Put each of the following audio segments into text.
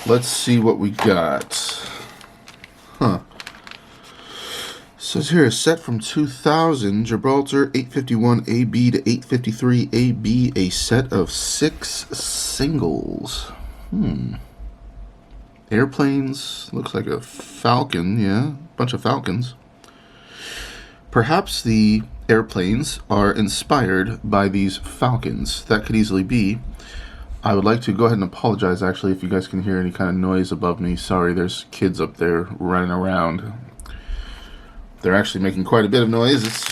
let's see what we got. Huh. Says here, a set from 2000, Gibraltar 851 AB to 853 AB, a set of 6 singles. Airplanes, looks like a falcon, yeah, bunch of falcons. Perhaps the airplanes are inspired by these falcons. That could easily be. I would like to go ahead and apologize, actually, if you guys can hear any kind of noise above me. Sorry, there's kids up there running around. They're actually making quite a bit of noise. It's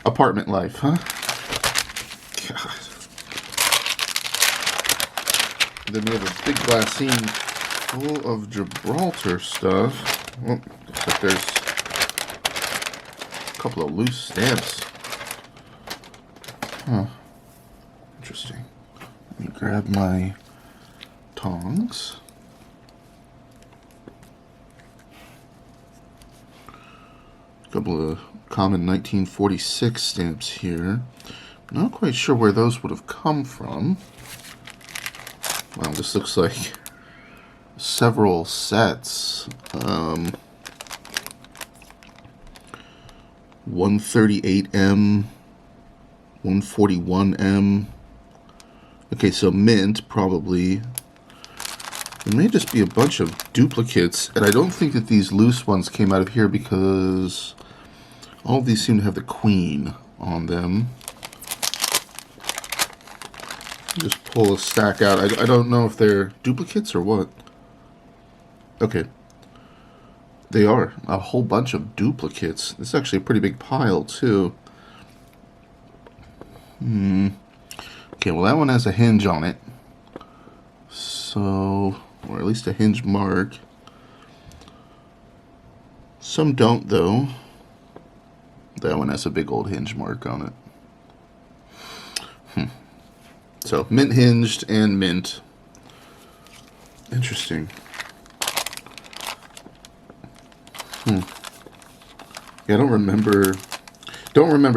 apartment life, huh? God. Then we have a big glassine full of Gibraltar stuff. Well, looks like there's a couple of loose stamps. Huh. Interesting. Let me grab my tongs. A couple of common 1946 stamps here. Not quite sure where those would have come from. Wow, this looks like several sets. 138M, 141M. Okay, so mint, probably. It may just be a bunch of duplicates, and I don't think that these loose ones came out of here because all of these seem to have the queen on them. Just pull a stack out. I don't know if they're duplicates or what. Okay. They are. A whole bunch of duplicates. This is actually a pretty big pile, too. Okay, well, that one has a hinge on it. So, or at least a hinge mark. Some don't, though. That one has a big old hinge mark on it. So, mint hinged and mint. Interesting. Yeah, I don't remember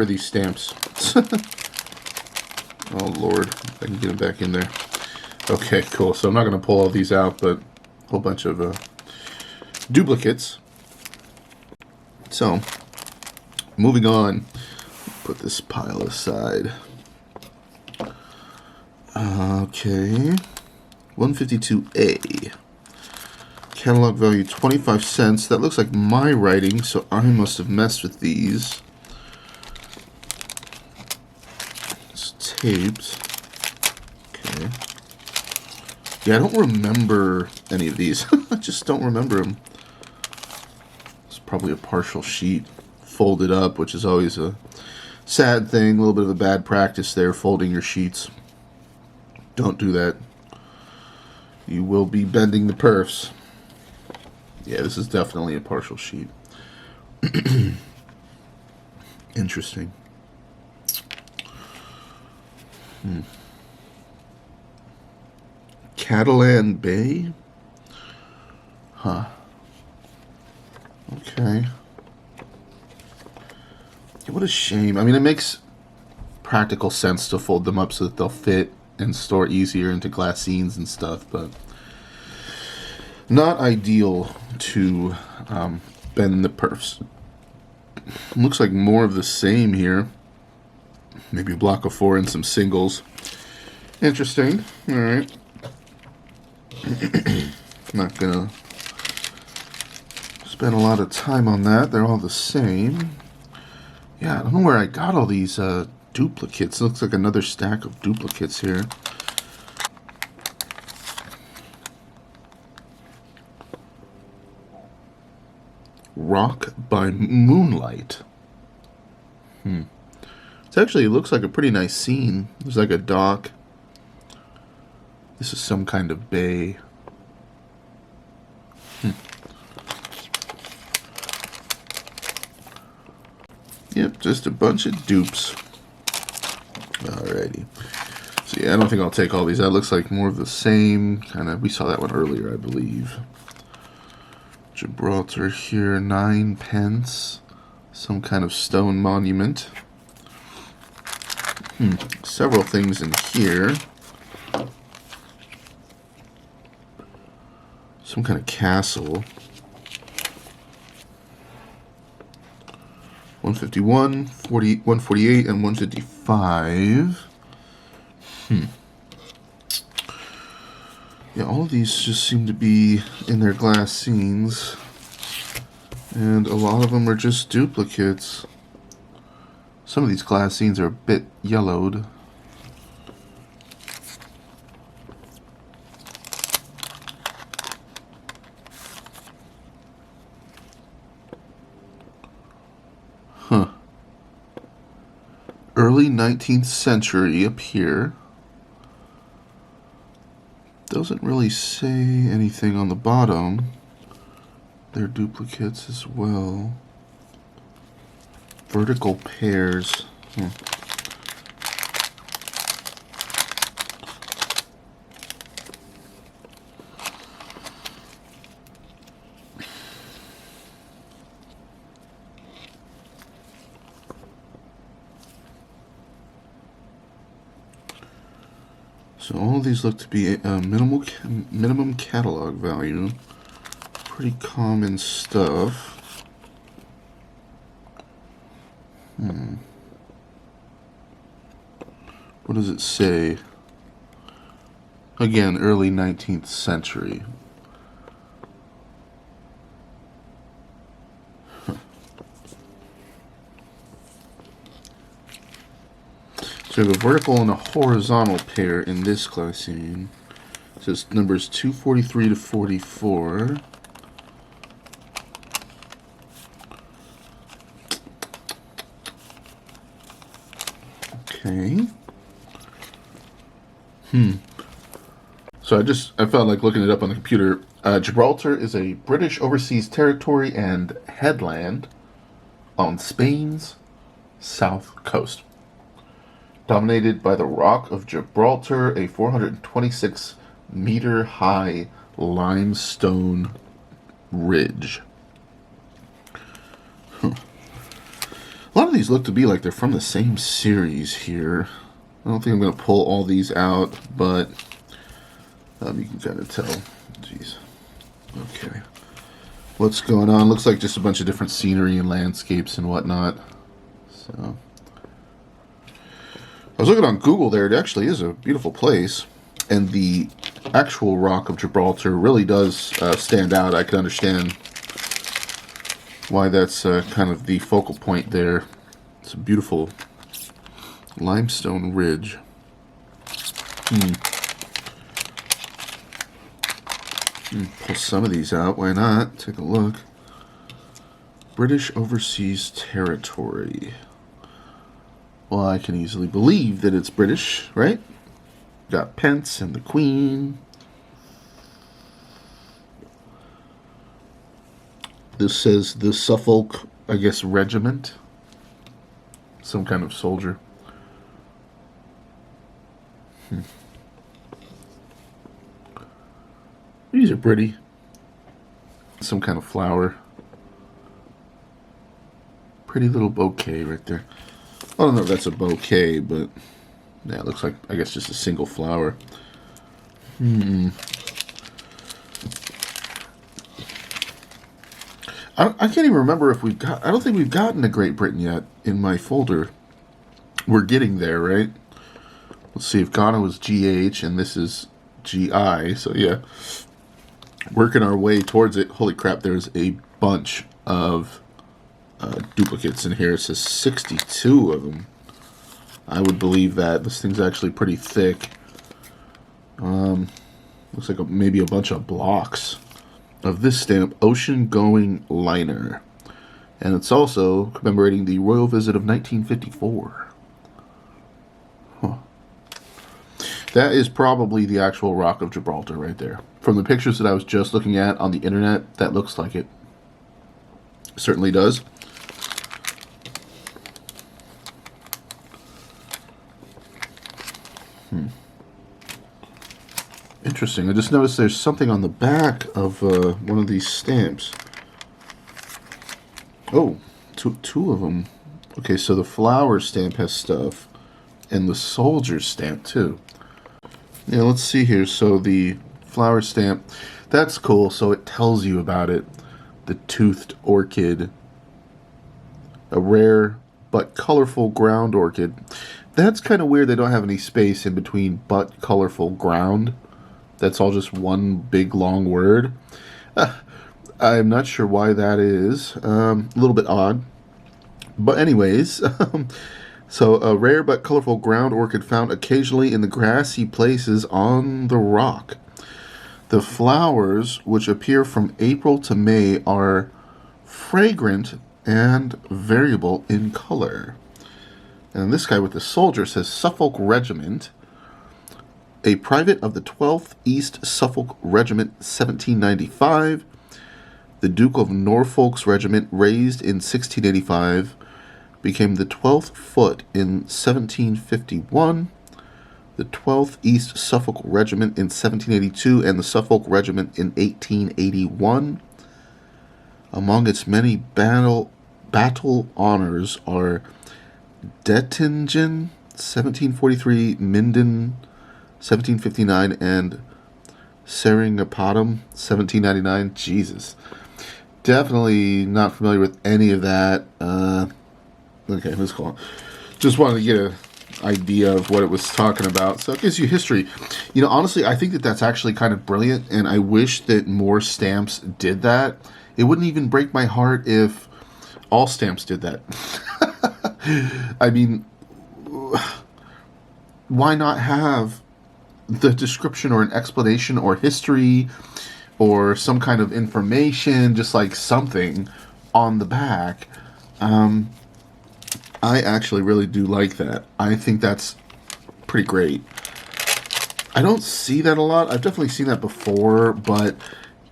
these stamps. Oh, Lord. I can get them back in there. Okay, cool. So I'm not going to pull all these out, but a whole bunch of duplicates. So, moving on. Put this pile aside. Okay. 152A. Catalog value 25 cents. That looks like my writing, so I must have messed with these. It's taped. Okay. Yeah, I don't remember any of these. I just don't remember them. It's probably a partial sheet folded up, which is always a sad thing. A little bit of a bad practice there, folding your sheets. Don't do that. You will be bending the perfs. Yeah, this is definitely a partial sheet. Interesting. Catalan Bay? Huh. Okay. Yeah, what a shame. I mean, it makes practical sense to fold them up so that they'll fit and store easier into glassines and stuff, but not ideal to bend the perfs. Looks like more of the same here. Maybe a block of 4 and some singles. Interesting. Alright. Not gonna spend a lot of time on that. They're all the same. Yeah, I don't know where I got all these duplicates. Looks like another stack of duplicates here. Rock by Moonlight. It actually looks like a pretty nice scene. There's like a dock. This is some kind of bay. Yep, just a bunch of dupes. Alrighty. So yeah, I don't think I'll take all these. That looks like more of the same kind of. We saw that one earlier, I believe. Gibraltar here, 9 pence. Some kind of stone monument. Several things in here. Some kind of castle. 151, 148, and 155. Yeah, all of these just seem to be in their glass scenes. And a lot of them are just duplicates. Some of these glass scenes are a bit yellowed. Huh. Early 19th century up here. Doesn't really say anything on the bottom. They're duplicates as well. Vertical pairs. So all of these look to be a minimum catalog value. Pretty common stuff. What does it say? Again, early 19th century. So we have a vertical and a horizontal pair in this glassine. It says numbers 243 to 44. Okay. So I felt like looking it up on the computer. Gibraltar is a British overseas territory and headland on Spain's south coast, dominated by the Rock of Gibraltar, a 426-meter high limestone ridge. A lot of these look to be like they're from the same series here. I don't think I'm going to pull all these out, but you can kind of tell. Jeez. Okay. What's going on? Looks like just a bunch of different scenery and landscapes and whatnot. So, I was looking on Google there. It actually is a beautiful place. And the actual Rock of Gibraltar really does stand out. I can understand why that's kind of the focal point there. It's a beautiful limestone ridge. Pull some of these out. Why not? Take a look. British Overseas Territory. Well, I can easily believe that it's British, right? Got Pence and the Queen. This says the Suffolk, I guess, Regiment. Some kind of soldier. These are pretty. Some kind of flower. Pretty little bouquet right there. I don't know if that's a bouquet, but yeah, it looks like, I guess, just a single flower. I can't even remember if we've got... I don't think we've gotten a Great Britain yet in my folder. We're getting there, right? Let's see if Ghana was GH and this is GI. So, yeah. Working our way towards it. Holy crap, there's a bunch of duplicates in here. It says 62 of them. I would believe that. This thing's actually pretty thick. Looks like maybe a bunch of blocks of this stamp, Ocean Going Liner. And it's also commemorating the royal visit of 1954. Huh. That is probably the actual Rock of Gibraltar right there. From the pictures that I was just looking at on the internet, that looks like it. Certainly does. Interesting. I just noticed there's something on the back of one of these stamps. Oh, two of them. Okay, so the flower stamp has stuff, and the soldier stamp too. Yeah, let's see here. So the flower stamp, That's cool. So it tells you about it. The toothed orchid. A rare but colorful ground orchid. That's kind of weird they don't have any space in between but colorful ground. That's all just one big long word. I'm not sure why that is. A little bit odd. But anyways, so a rare but colorful ground orchid found occasionally in the grassy places on the rock. The flowers, which appear from April to May, are fragrant and variable in color. And this guy with the soldier says Suffolk Regiment, a private of the 12th East Suffolk Regiment, 1795. The Duke of Norfolk's regiment, raised in 1685, became the 12th Foot in 1751, the 12th East Suffolk Regiment in 1782, and the Suffolk Regiment in 1881. Among its many battle honors are Dettingen, 1743, Minden, 1759, and Seringapatam, 1799. Jesus. Definitely not familiar with any of that. Okay, let's go on. Just wanted to get an idea of what it was talking about. So it gives you history. You know, honestly, I think that that's actually kind of brilliant, and I wish that more stamps did that. It wouldn't even break my heart if all stamps did that. I mean, why not have the description or an explanation or history or some kind of information, just like something on the back? I actually really do like that. I think that's pretty great. I don't see that a lot. I've definitely seen that before, but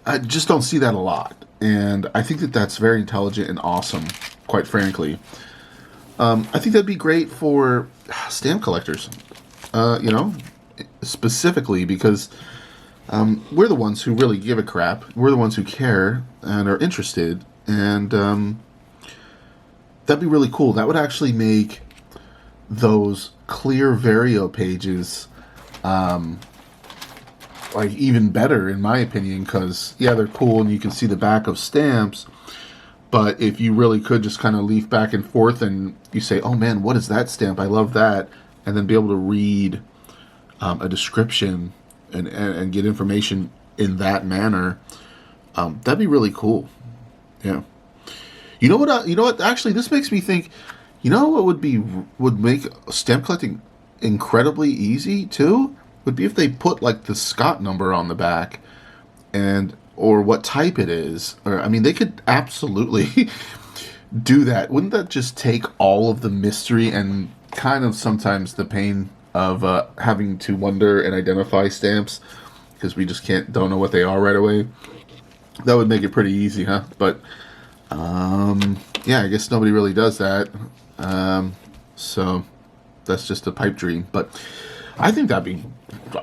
I just don't see that a lot. And I think that that's very intelligent and awesome, quite frankly. I think that'd be great for stamp collectors, you know, specifically because we're the ones who really give a crap. We're the ones who care and are interested. And that'd be really cool. That would actually make those clear Vario pages like even better, in my opinion, because, yeah, they're cool and you can see the back of stamps. But if you really could just kind of leaf back and forth and you say, oh man, what is that stamp? I love that. And then be able to read a description and get information in that manner, that'd be really cool. Yeah. You know what? You know what? Actually, this makes me think. You know what would make stamp collecting incredibly easy too? Would be if they put like the Scott number on the back, or what type it is. Or I mean, they could absolutely do that. Wouldn't that just take all of the mystery and kind of sometimes the pain of having to wonder and identify stamps because we just don't know what they are right away? That would make it pretty easy, huh? But yeah, I guess nobody really does that. So that's just a pipe dream. But I think that'd be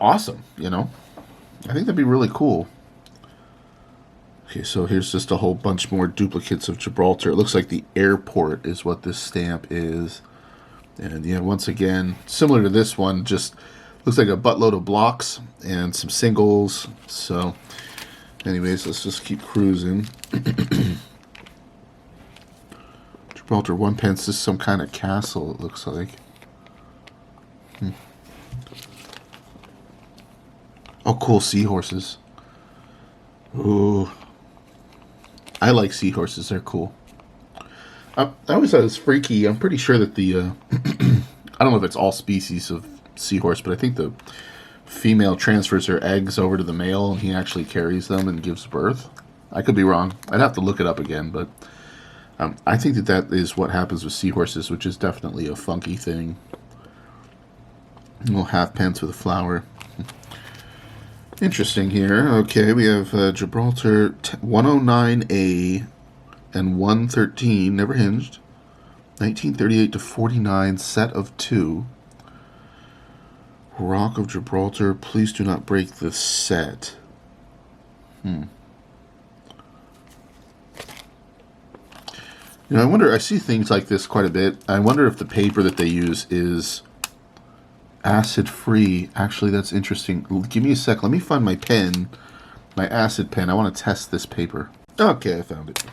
awesome, you know? I think that'd be really cool. Okay, so here's just a whole bunch more duplicates of Gibraltar. It looks like the airport is what this stamp is. And yeah, once again, similar to this one, just looks like a buttload of blocks and some singles. So anyways, let's just keep cruising. Gibraltar 1 pence. This is some kind of castle, it looks like. Oh, cool, seahorses. Ooh. I like seahorses. They're cool. I always thought it was freaky. I'm pretty sure that the... I don't know if it's all species of seahorse, but I think the female transfers her eggs over to the male, and he actually carries them and gives birth. I could be wrong. I'd have to look it up again, but... I think that is what happens with seahorses, which is definitely a funky thing. A little halfpence with a flower. Interesting here. Okay, we have Gibraltar 109A and 113, never hinged. 1938 to 49, set of 2. Rock of Gibraltar, please do not break the set. You know, I wonder, I see things like this quite a bit. I wonder if the paper that they use is acid-free. Actually, that's interesting. Give me a sec. Let me find my pen, my acid pen. I want to test this paper. Okay, I found it.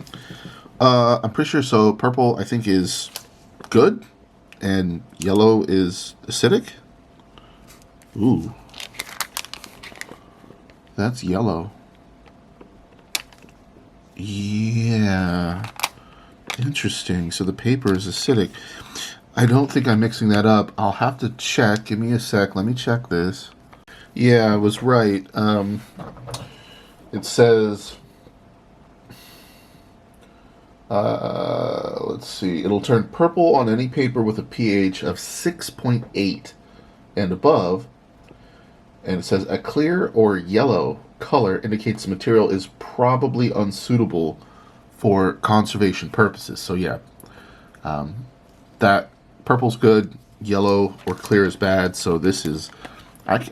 I'm pretty sure, so purple I think is good, and yellow is acidic. Ooh. That's yellow. Yeah. Interesting. So the paper is acidic. I don't think I'm mixing that up. I'll have to check. Give me a sec. Let me check this. Yeah, I was right. It says... let's see. It'll turn purple on any paper with a pH of 6.8 and above. And it says a clear or yellow color indicates the material is probably unsuitable for conservation purposes. So yeah, that purple's good, yellow or clear is bad. So this is,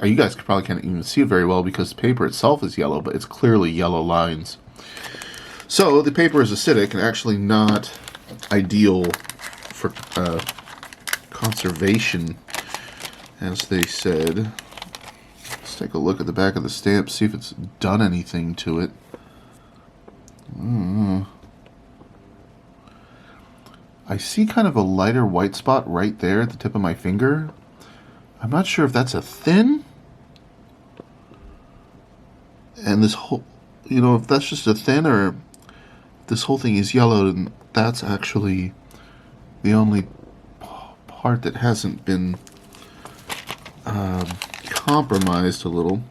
you guys probably can't even see it very well because the paper itself is yellow, but it's clearly yellow lines. So the paper is acidic and actually not ideal for conservation, as they said. Let's take a look at the back of the stamp, see if it's done anything to it. I see kind of a lighter white spot right there at the tip of my finger. I'm not sure if that's a thin. And this whole, if that's just a thin or if this whole thing is yellow, and that's actually the only part that hasn't been compromised a little.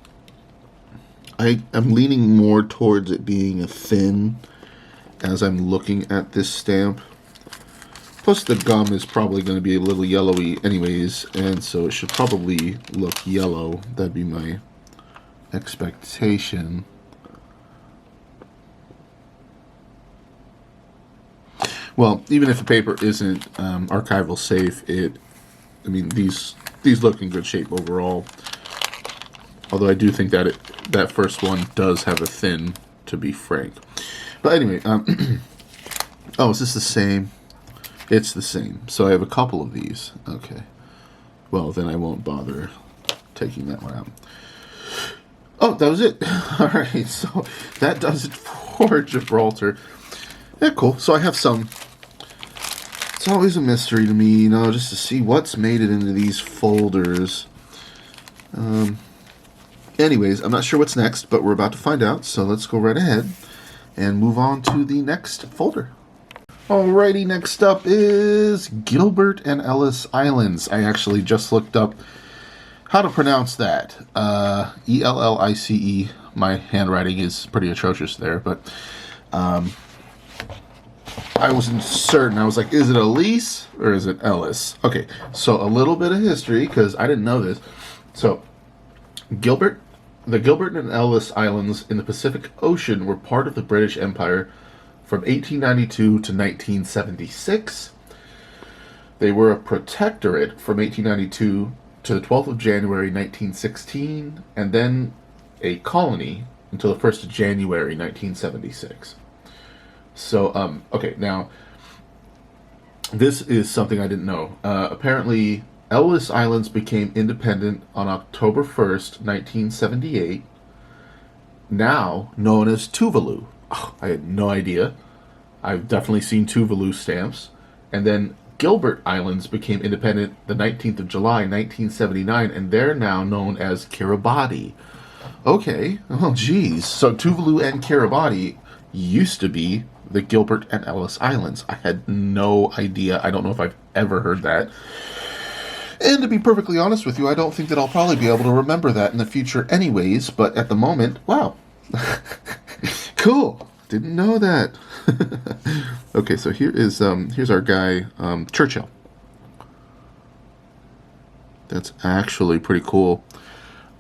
I am leaning more towards it being a thin as I'm looking at this stamp. Plus the gum is probably going to be a little yellowy anyways, and so it should probably look yellow. That'd be my expectation. Well, even if the paper isn't archival safe, these look in good shape overall. Although I do think that that first one does have a thin, to be frank. But anyway, oh, is this the same? It's the same. So I have a couple of these. Okay. Well, then I won't bother taking that one out. Oh, that was it. All right, so that does it for Gibraltar. Yeah, cool. So I have some. It's always a mystery to me, just to see what's made it into these folders. Anyways, I'm not sure what's next, but we're about to find out. So let's go right ahead and move on to the next folder. Alrighty, next up is Gilbert and Ellice Islands. I actually just looked up how to pronounce that. Ellice. My handwriting is pretty atrocious there, but I wasn't certain. I was like, is it Ellice or is it Ellice? Okay, so a little bit of history, because I didn't know this. So, the Gilbert and Ellice Islands in the Pacific Ocean were part of the British Empire from 1892 to 1976. They were a protectorate from 1892 to the 12th of January 1916, and then a colony until the 1st of January 1976. So, okay, now, this is something I didn't know. Apparently, Ellice Islands became independent on October 1st, 1978, now known as Tuvalu. Oh, I had no idea. I've definitely seen Tuvalu stamps. And then Gilbert Islands became independent the 19th of July, 1979, and they're now known as Kiribati. Okay, oh geez. So Tuvalu and Kiribati used to be the Gilbert and Ellice Islands. I had no idea. I don't know if I've ever heard that. And to be perfectly honest with you, I don't think that I'll probably be able to remember that in the future anyways, but at the moment, wow. Cool. Didn't know that. Okay, so here's our guy, Churchill. That's actually pretty cool.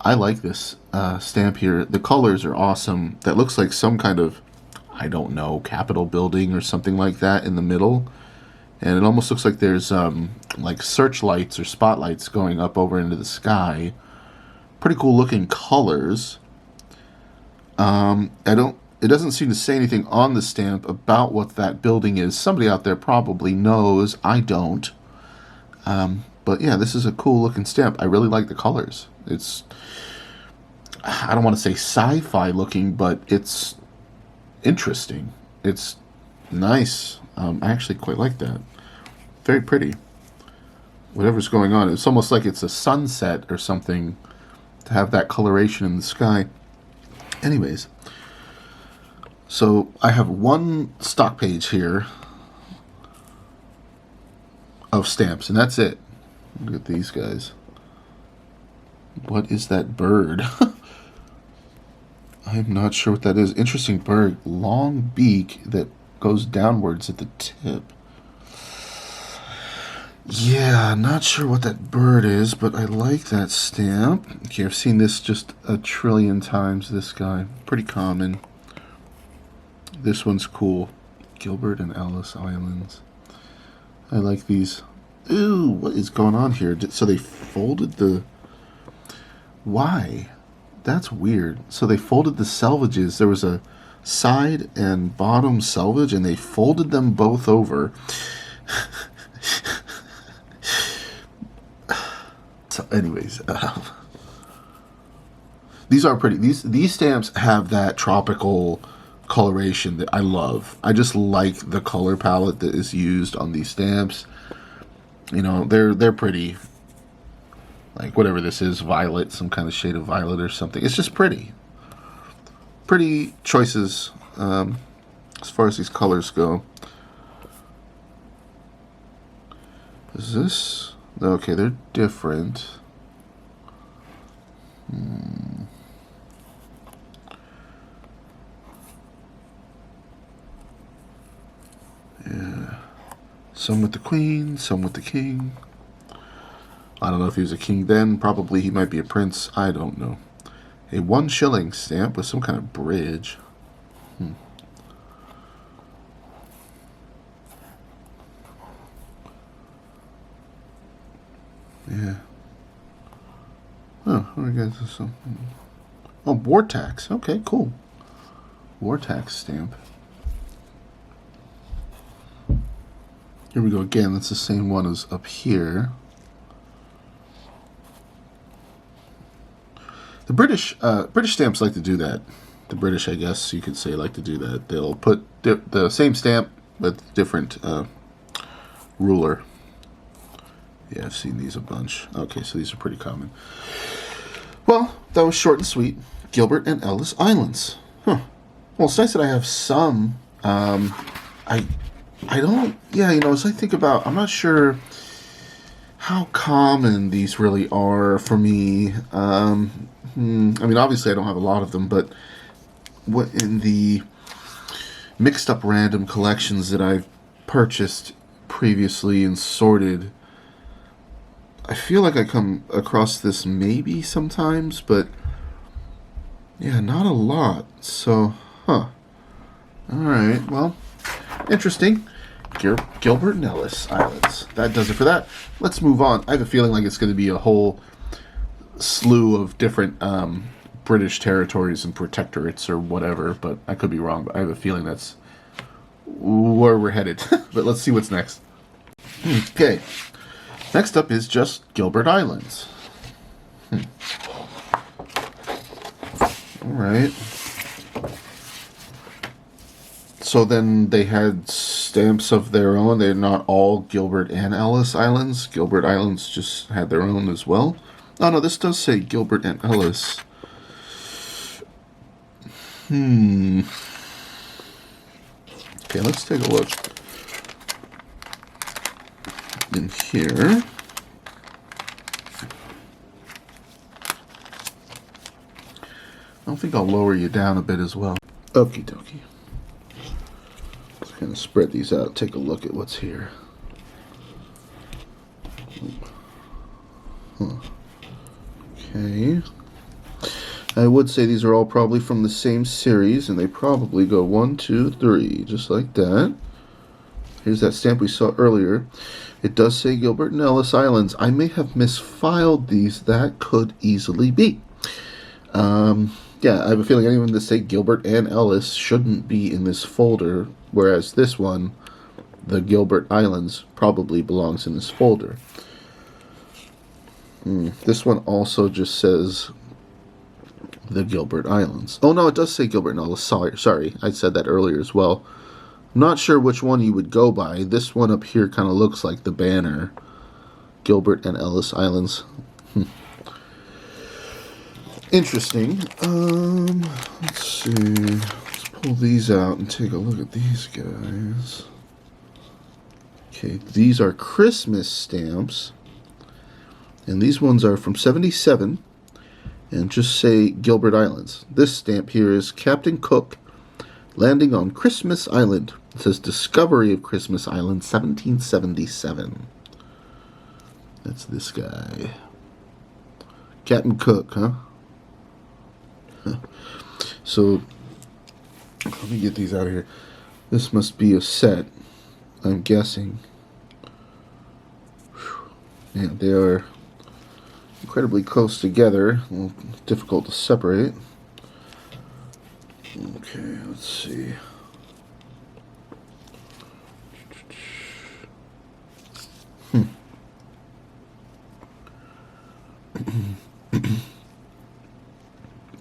I like this stamp here. The colors are awesome. That looks like some kind of, I don't know, Capitol building or something like that in the middle. And it almost looks like there's like searchlights or spotlights going up over into the sky. Pretty cool looking colors. It doesn't seem to say anything on the stamp about what that building is. Somebody out there probably knows. I don't. But yeah, this is a cool looking stamp. I really like the colors. I don't want to say sci-fi looking, but it's interesting. It's nice. I actually quite like that. Very pretty. Whatever's going on, it's almost like it's a sunset or something to have that coloration in the sky. Anyways, so I have one stock page here of stamps, and that's it. Look at these guys. What is that bird? I'm not sure what that is. Interesting bird. Long beak that goes downwards at the tip. Yeah, not sure what that bird is, but I like that stamp. Okay, I've seen this just a trillion times, this guy. Pretty common. This one's cool. Gilbert and Ellice Islands. I like these. Ooh, what is going on here? So they folded the... Why? That's weird. So they folded the selvages. There was a side and bottom selvage, and they folded them both over. So anyways, these are pretty. These stamps have that tropical coloration that I love. I just like the color palette that is used on these stamps. You know, they're pretty. Like whatever this is, violet, some kind of shade of violet or something. It's just pretty. Pretty choices as far as these colors go. Is this... Okay, they're different. Yeah. Some with the queen, some with the king. I don't know if he was a king then. Probably he might be a prince. I don't know. A 1 shilling stamp with some kind of bridge. Yeah. Oh, I guess there's something. Oh, war tax. Okay, cool. War tax stamp. Here we go again. That's the same one as up here. The British stamps like to do that. The British, I guess you could say, like to do that. They'll put the same stamp with different ruler. Yeah, I've seen these a bunch. Okay, so these are pretty common. Well, that was short and sweet. Gilbert and Ellice Islands. Huh. Well, it's nice that I have some. I don't... Yeah, you know, as I think about... I'm not sure how common these really are for me. I mean, obviously I don't have a lot of them, but what in the mixed up random collections that I've purchased previously and sorted, I feel like I come across this maybe sometimes, but yeah, not a lot. So, Alright, well, interesting. Gilbert and Ellice Islands. That does it for that. Let's move on. I have a feeling like it's going to be a whole slew of different British territories and protectorates or whatever, but I could be wrong, but I have a feeling that's where we're headed. But let's see what's next. Okay. Next up is just Gilbert Islands. Alright. So then they had stamps of their own. They're not all Gilbert and Ellice Islands. Gilbert Islands just had their own as well. Oh no, this does say Gilbert and Ellice. Okay, let's take a look in here. I think I'll lower you down a bit as well. Okie dokie. Let's kind of spread these out. Take a look at what's here. Okay. I would say these are all probably from the same series, and they probably go 1, 2, 3, just like that. Here's that stamp we saw earlier. It does say Gilbert and Ellice Islands. I may have misfiled these. That could easily be. Yeah, I have a feeling anyone that say Gilbert and Ellice shouldn't be in this folder, whereas this one, the Gilbert Islands, probably belongs in this folder. This one also just says the Gilbert Islands. Oh, no, it does say Gilbert and Ellice. Sorry, I said that earlier as well. I'm not sure which one you would go by. This one up here kind of looks like the banner. Gilbert and Ellice Islands. Interesting. Let's see. Let's pull these out and take a look at these guys. Okay, these are Christmas stamps. And these ones are from 77. And just say Gilbert Islands. This stamp here is Captain Cook landing on Christmas Island. It says Discovery of Christmas Island, 1777. That's this guy. Captain Cook, huh? So, let me get these out of here. This must be a set, I'm guessing. Yeah, they are incredibly close together. A little difficult to separate. Okay, let's see.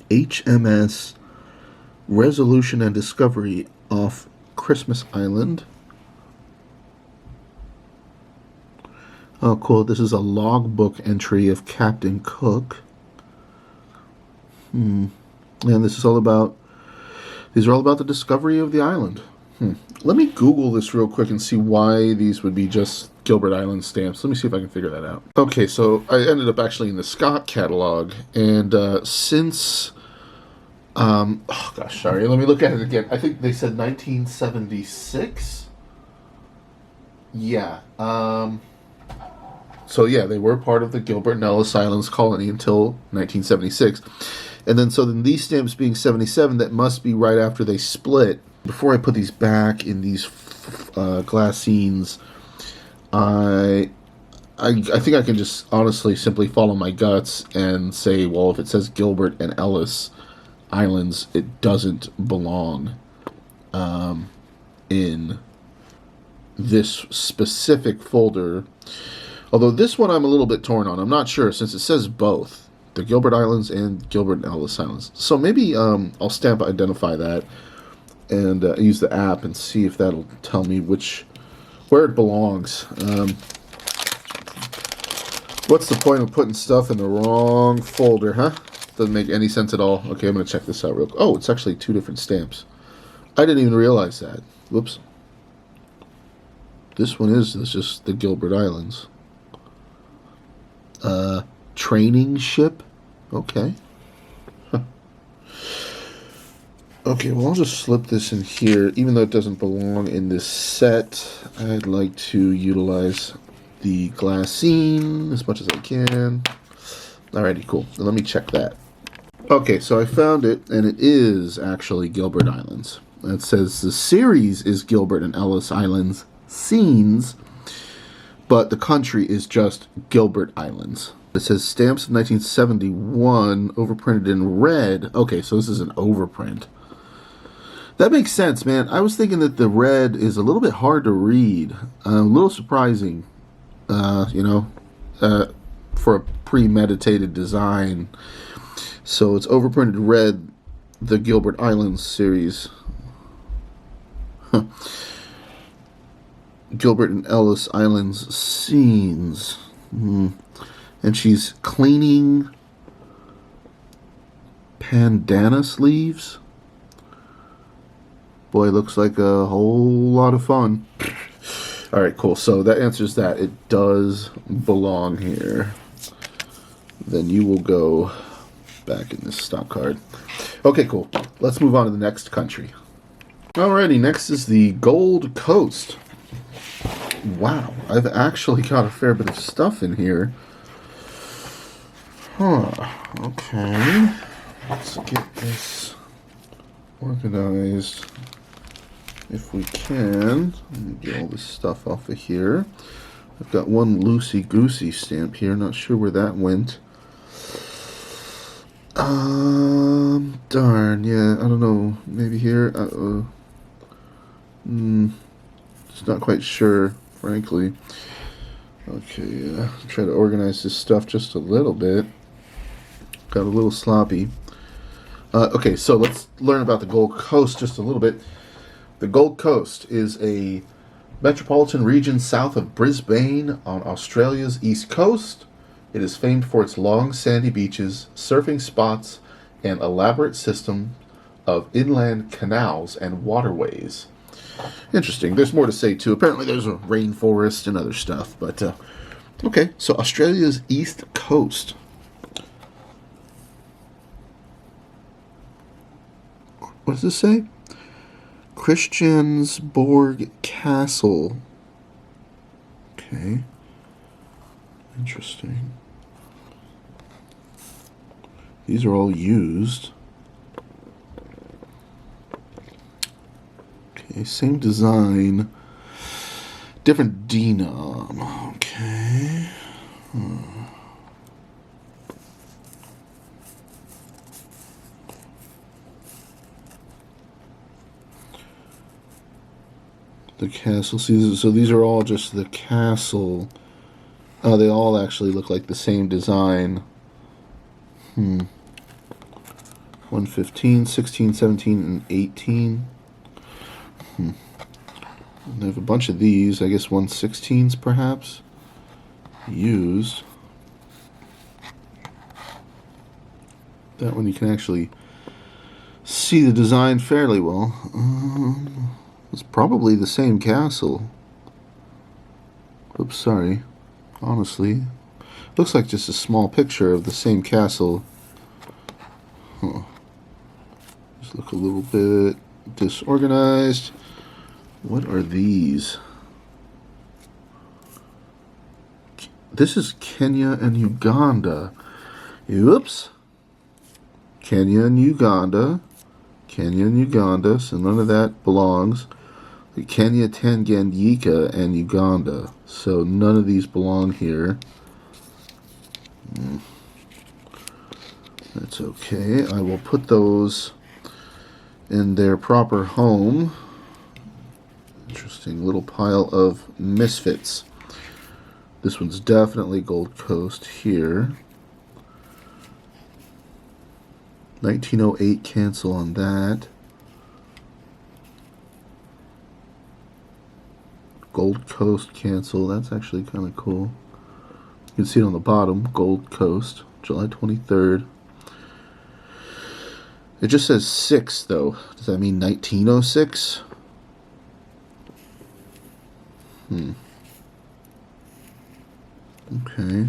HMS Resolution and Discovery off Christmas Island. Oh, cool. This is a logbook entry of Captain Cook. And this is all about... These are all about the discovery of the island. Let me Google this real quick and see why these would be just Gilbert Island stamps. Let me see if I can figure that out. Okay, so I ended up actually in the Scott catalog, and since... oh gosh, sorry. Let me look at it again. I think they said 1976. Yeah. So yeah, they were part of the Gilbert and Ellice Islands colony until 1976. And then these stamps being 77, that must be right after they split. Before I put these back in these glassines, I think I can just honestly simply follow my guts and say, well, if it says Gilbert and Ellice Islands, it doesn't belong in this specific folder. Although this one I'm a little bit torn on. I'm not sure, since it says both. The Gilbert Islands and Gilbert and Ellice Islands. So maybe I'll stamp identify that and use the app and see if that'll tell me where it belongs. What's the point of putting stuff in the wrong folder, huh? Doesn't make any sense at all. Okay, I'm going to check this out real quick. Oh, it's actually two different stamps. I didn't even realize that. Whoops. This one is just the Gilbert Islands. Training ship? Okay. Huh. Okay, well, I'll just slip this in here. Even though it doesn't belong in this set, I'd like to utilize the glassine as much as I can. Alrighty, cool. Now let me check that. Okay, so I found it, and it is actually Gilbert Islands. It says the series is Gilbert and Ellice Islands Scenes, but the country is just Gilbert Islands. It says stamps of 1971, overprinted in red. Okay, so this is an overprint. That makes sense, man. I was thinking that the red is a little bit hard to read. A little surprising, for a premeditated design. So it's overprinted red, the Gilbert Islands series. Gilbert and Ellice Islands scenes. And she's cleaning bandana sleeves. Boy, looks like a whole lot of fun. Alright, cool. So that answers that. It does belong here. Then you will go back in this stock card. Okay, cool. Let's move on to the next country. Alrighty, next is the Gold Coast. Wow, I've actually got a fair bit of stuff in here. Okay. Let's get this organized if we can. Let me get all this stuff off of here. I've got one loosey-goosey stamp here. Not sure where that went. Darn, yeah, I don't know. Maybe here? Just not quite sure, frankly. Okay, try to organize this stuff just a little bit. Got a little sloppy. Okay, so let's learn about the Gold Coast just a little bit. The Gold Coast is a metropolitan region south of Brisbane on Australia's east coast. It is famed for its long sandy beaches, surfing spots, and elaborate system of inland canals and waterways. Interesting. There's more to say too. Apparently there's a rainforest and other stuff. But okay, so Australia's east coast. What does this say? Christiansborg Castle. Okay. Interesting. These are all used. Okay, same design. Different denom. Okay. The castle. So these are all just the castle. Oh, they all actually look like the same design. 115, 16, 17, and 18. They have a bunch of these. I guess 116s perhaps used. That one you can actually see the design fairly well. It's probably the same castle. Oops, sorry. Honestly, looks like just a small picture of the same castle. Just look a little bit disorganized. What are these? This is Kenya and Uganda. Oops. Kenya and Uganda. Kenya and Uganda, so none of that belongs. Kenya, Tanganyika, and Uganda. So none of these belong here. That's okay. I will put those in their proper home. Interesting little pile of misfits. This one's definitely Gold Coast here. 1908 cancel on that. Gold Coast cancel. That's actually kind of cool. You can see it on the bottom. Gold Coast, July 23rd. It just says 6, though. Does that mean 1906? Okay.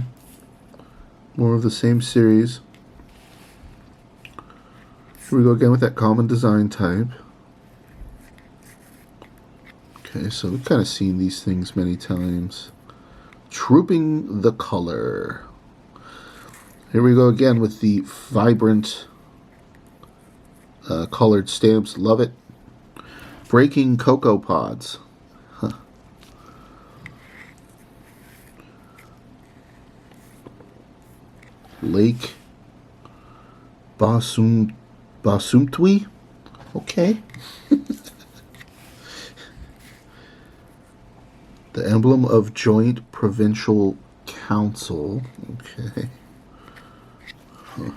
More of the same series. Here we go again with that common design type. Okay, so we've kind of seen these things many times. Trooping the color. Here we go again with the vibrant colored stamps. Love it. Breaking cocoa pods. Huh. Lake Basumtwi. Okay. The emblem of Joint Provincial Council. Okay. Huh.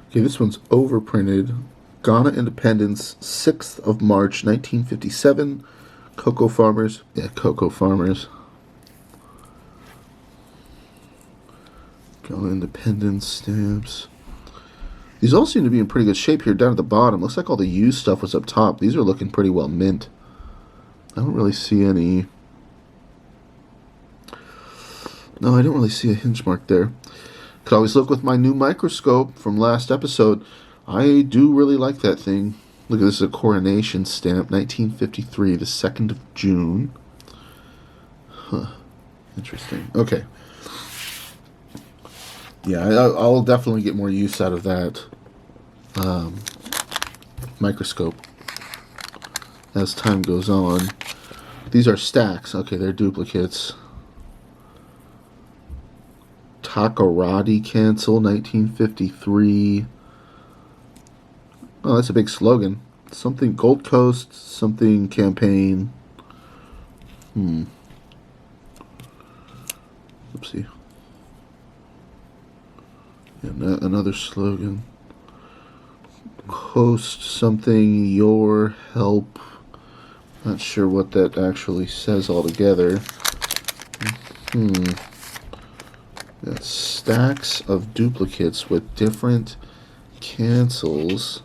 Okay, this one's overprinted. Ghana Independence, 6th of March, 1957. Cocoa farmers. Yeah, cocoa farmers. Ghana Independence stamps. These all seem to be in pretty good shape here down at the bottom. Looks like all the used stuff was up top. These are looking pretty well mint. I don't really see any... No, I don't really see a hinge mark there. Could always look with my new microscope from last episode. I do really like that thing. Look at this, is a coronation stamp, 1953, the 2nd of June. Huh. Interesting. Okay. Yeah, I'll definitely get more use out of that microscope as time goes on. These are stacks. Okay, they're duplicates. Takoradi cancel, 1953. Oh, that's a big slogan. Something Gold Coast, something campaign. Oopsie. And another slogan. Coast something, your help. Not sure what that actually says altogether. That's stacks of duplicates with different cancels.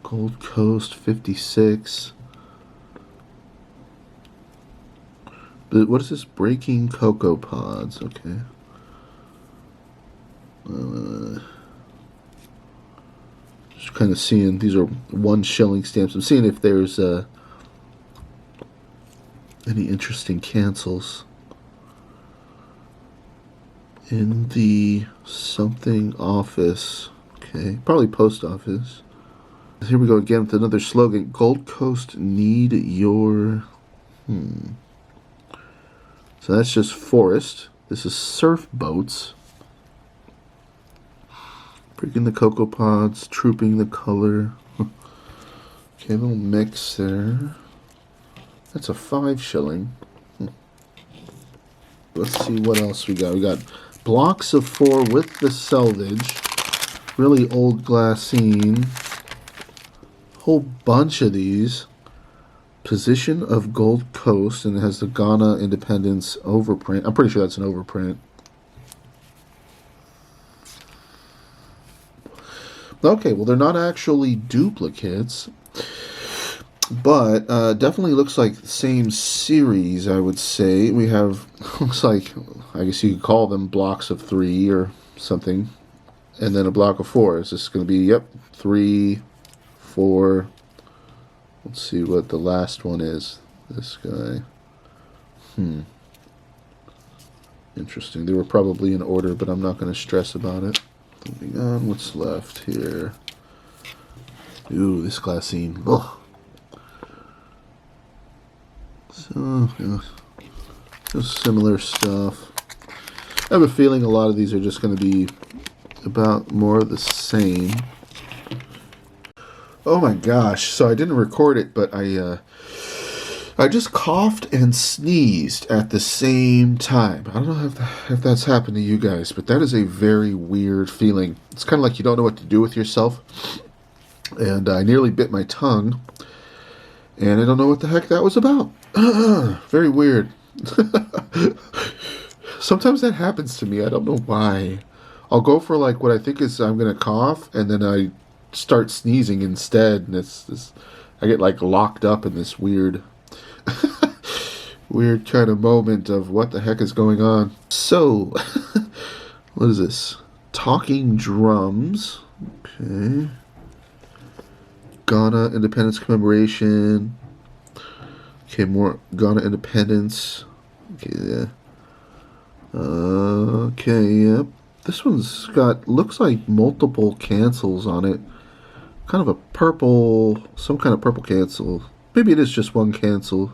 Gold Coast 56. But what is this? Breaking cocoa pods. Okay. Just kind of seeing, these are 1 shilling stamps. I'm seeing if there's any interesting cancels in the something office. Okay, probably post office. Here we go again with another slogan. Gold Coast need your... So that's just forest. This is surf boats. Breaking the cocoa pods, trooping the color. Okay, a little mix there. That's a 5 shilling. Let's see what else we got. We got blocks of 4 with the selvage. Really old glassine. Whole bunch of these. Position of Gold Coast, and it has the Ghana Independence overprint. I'm pretty sure that's an overprint. Okay, well, they're not actually duplicates, but definitely looks like the same series, I would say. We have, looks like, I guess you could call them blocks of 3 or something, and then a block of 4. Is this going to be, yep, 3, 4. Let's see what the last one is. This guy. Interesting. They were probably in order, but I'm not going to stress about it. Moving on, what's left here? Ooh, this glassine. Ugh. So, yeah, just similar stuff. I have a feeling a lot of these are just going to be about more of the same. Oh my gosh, so I didn't record it, but I just coughed and sneezed at the same time. I don't know if that's happened to you guys, but that is a very weird feeling. It's kind of like you don't know what to do with yourself. And I nearly bit my tongue. And I don't know what the heck that was about. Very weird. Sometimes that happens to me. I don't know why. I'll go for like what I think is I'm going to cough, and then I start sneezing instead. And I get like locked up in this weird... weird kind of moment of what the heck is going on. So, what is this? Talking drums. Okay. Ghana Independence Commemoration. Okay, more Ghana Independence. Okay, yeah. Okay, yep. This one's got, looks like multiple cancels on it. Kind of a purple, some kind of purple cancel. Maybe it is just one cancel.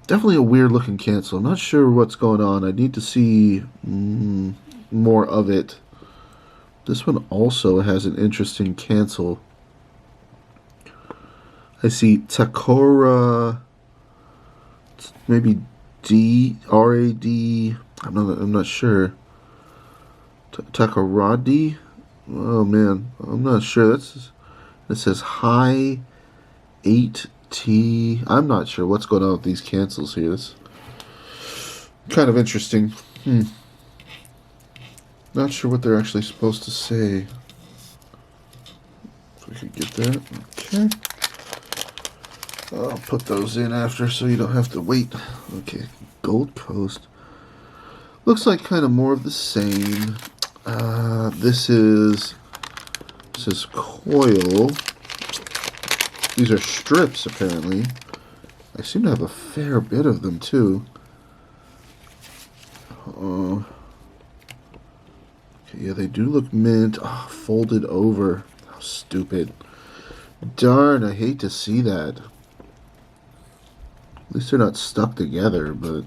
Definitely a weird looking cancel. I'm not sure what's going on. I need to see more of it. This one also has an interesting cancel. I see Takora, maybe D-R-A-D. I'm not sure. Takaradi? Oh man, I'm not sure. It says high 8T. I'm not sure what's going on with these cancels here. It's kind of interesting. Not sure what they're actually supposed to say. If we could get that. Okay. I'll put those in after so you don't have to wait. Okay, Gold Coast. Looks like kind of more of the same. This is coil. These are strips, apparently. I seem to have a fair bit of them, too. Okay, yeah, they do look mint. Oh, folded over. How stupid. Darn, I hate to see that. At least they're not stuck together, but...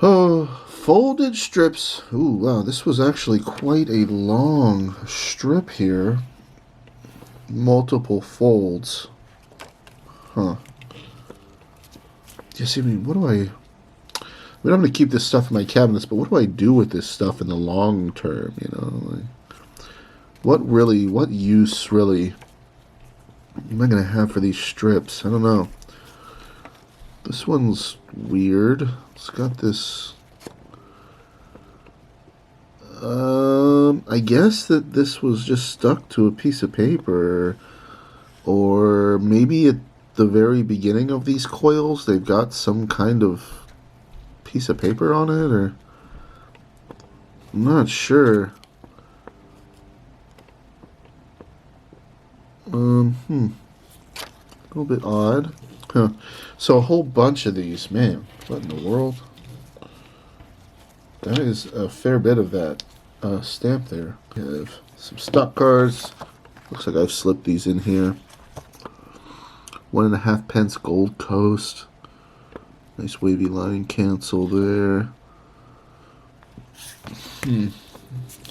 Oh, folded strips. Ooh, wow, this was actually quite a long strip here. Multiple folds. Huh. Yes, I mean, what do I... mean, I'm going to keep this stuff in my cabinets, but what do I do with this stuff in the long term, you know? Like, what use really am I going to have for these strips? I don't know. This one's weird. It's got this... I guess that this was just stuck to a piece of paper, or maybe at the very beginning of these coils they've got some kind of piece of paper on it, or I'm not sure. A little bit odd. Huh. So a whole bunch of these, man. What in the world? That is a fair bit of that stamp there. We have some stock cards. Looks like I've slipped these in here. 1.5 pence Gold Coast. Nice wavy line cancel there. Here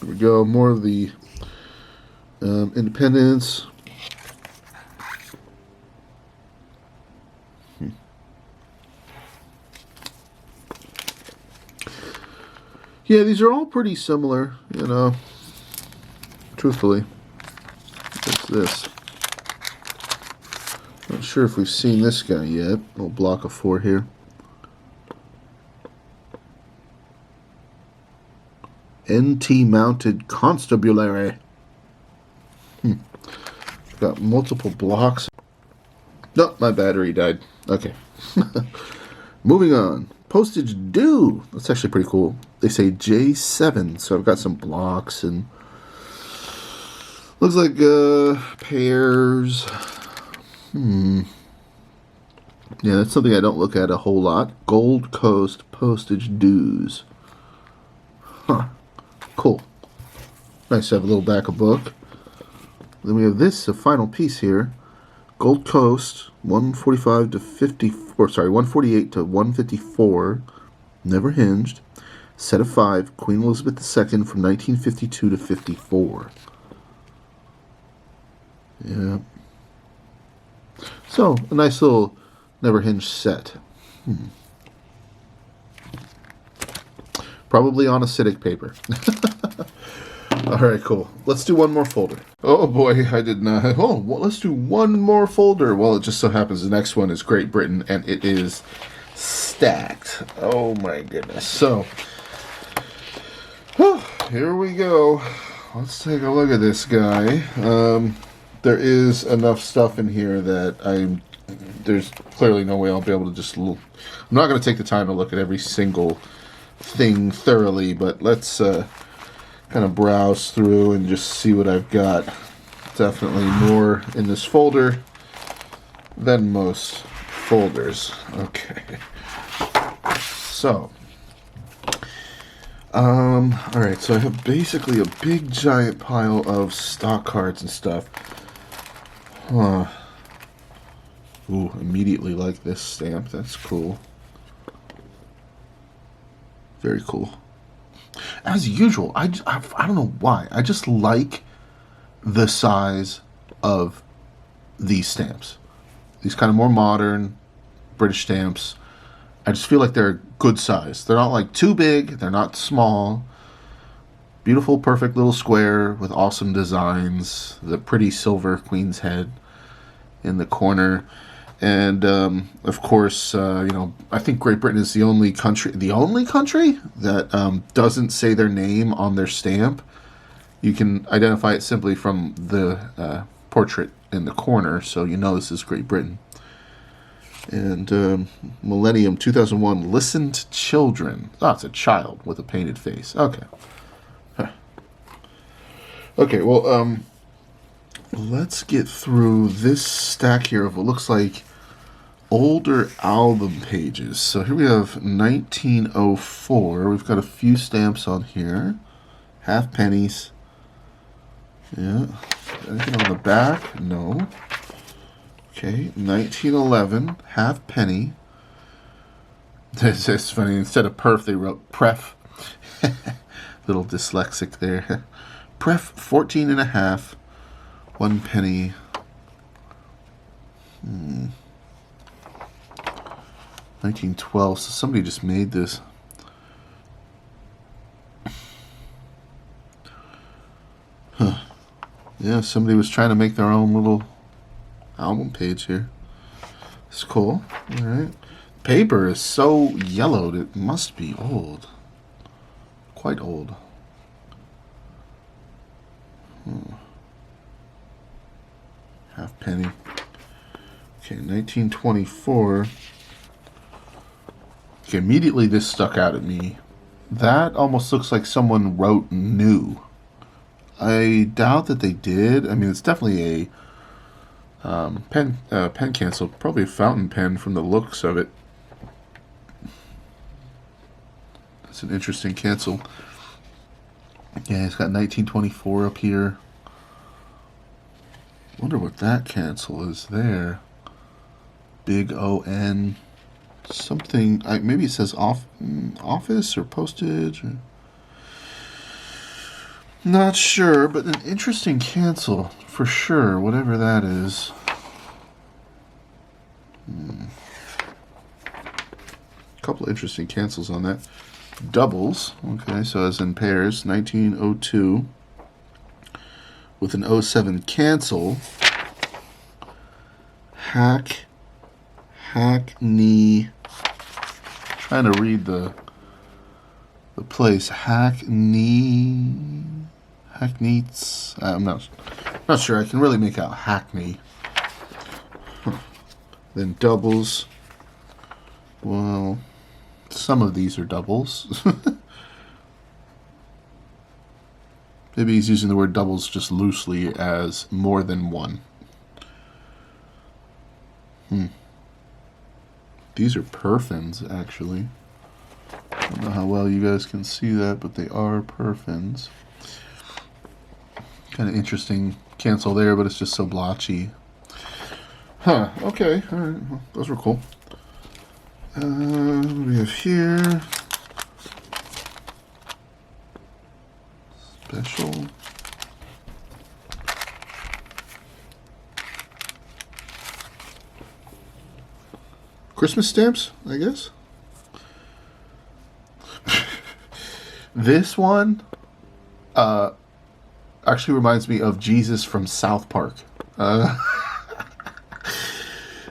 we go. More of the Independence. Yeah, these are all pretty similar, you know, truthfully. What's this? Not sure if we've seen this guy yet. Little block of 4 here. NT mounted constabulary. Got multiple blocks. No, my battery died. Okay. Moving on. Postage due. That's actually pretty cool. They say J7, so I've got some blocks and looks like pairs. Yeah, that's something I don't look at a whole lot. Gold Coast postage dues. Huh. Cool. Nice to have a little back of book. Then we have this, a final piece here. Gold Coast, 145 to 54. Sorry, 148 to 154. Never hinged. Set of 5. Queen Elizabeth II from 1952 to 54. Yeah. So, a nice little never hinged set. Probably on acidic paper. Alright, cool. Let's do one more folder. Oh boy, I did not. Oh, well, let's do one more folder. Well, it just so happens the next one is Great Britain, and it is stacked. Oh my goodness. So, here we go. Let's take a look at this guy. There is enough stuff in here that there's clearly no way I'll be able to just look. I'm not going to take the time to look at every single thing thoroughly, but let's kind of browse through and just see what I've got. Definitely more in this folder than most folders. Okay. So, alright, so I have basically a big giant pile of stock cards and stuff. Huh. Ooh, immediately like this stamp. That's cool. Very cool. As usual, I don't know why. I just like the size of these stamps. These kind of more modern British stamps. I just feel like they're a good size. They're not like too big. They're not small. Beautiful, perfect little square with awesome designs. The pretty silver queen's head in the corner. And, of course, I think Great Britain is the only country that doesn't say their name on their stamp. You can identify it simply from the portrait in the corner, so you know this is Great Britain. And Millennium 2001, Listen to Children. Oh, it's a child with a painted face. Okay. Huh. Okay, well, let's get through this stack here of what looks like older album pages. So here we have 1904. We've got a few stamps on here. Half pennies. Yeah. Anything on the back? No. Okay. 1911. Half penny. It's funny. Instead of perf, they wrote pref. Little dyslexic there. Pref 14 and a half. 1 penny. 1912. So somebody just made this. Yeah, somebody was trying to make their own little album page here. It's cool. All right. Paper is so yellowed, it must be old. Quite old. Half penny. Okay, 1924. Okay, immediately this stuck out at me. That almost looks like someone wrote new. I doubt that they did. I mean, it's definitely a pen cancel. Probably a fountain pen from the looks of it. It's an interesting cancel. Yeah, it's got 1924 up here. Wonder what that cancel is there. Big O-N. Something, maybe it says office or postage. Or, not sure, but an interesting cancel for sure, whatever that is. Couple of interesting cancels on that. Doubles, okay, so as in pairs, 1902 with an 07 cancel. Hackney. Trying to read the place. Hackneys. I'm not sure. I can really make out Hackney. Then doubles. Well, some of these are doubles. Maybe he's using the word doubles just loosely as more than one. These are perfins, actually. I don't know how well you guys can see that, but they are perfins. Kind of interesting cancel there, but it's just so blotchy. Huh, okay, alright, well, those were cool. What do we have here? Special. Christmas stamps, I guess. This one actually reminds me of Jesus from South Park. I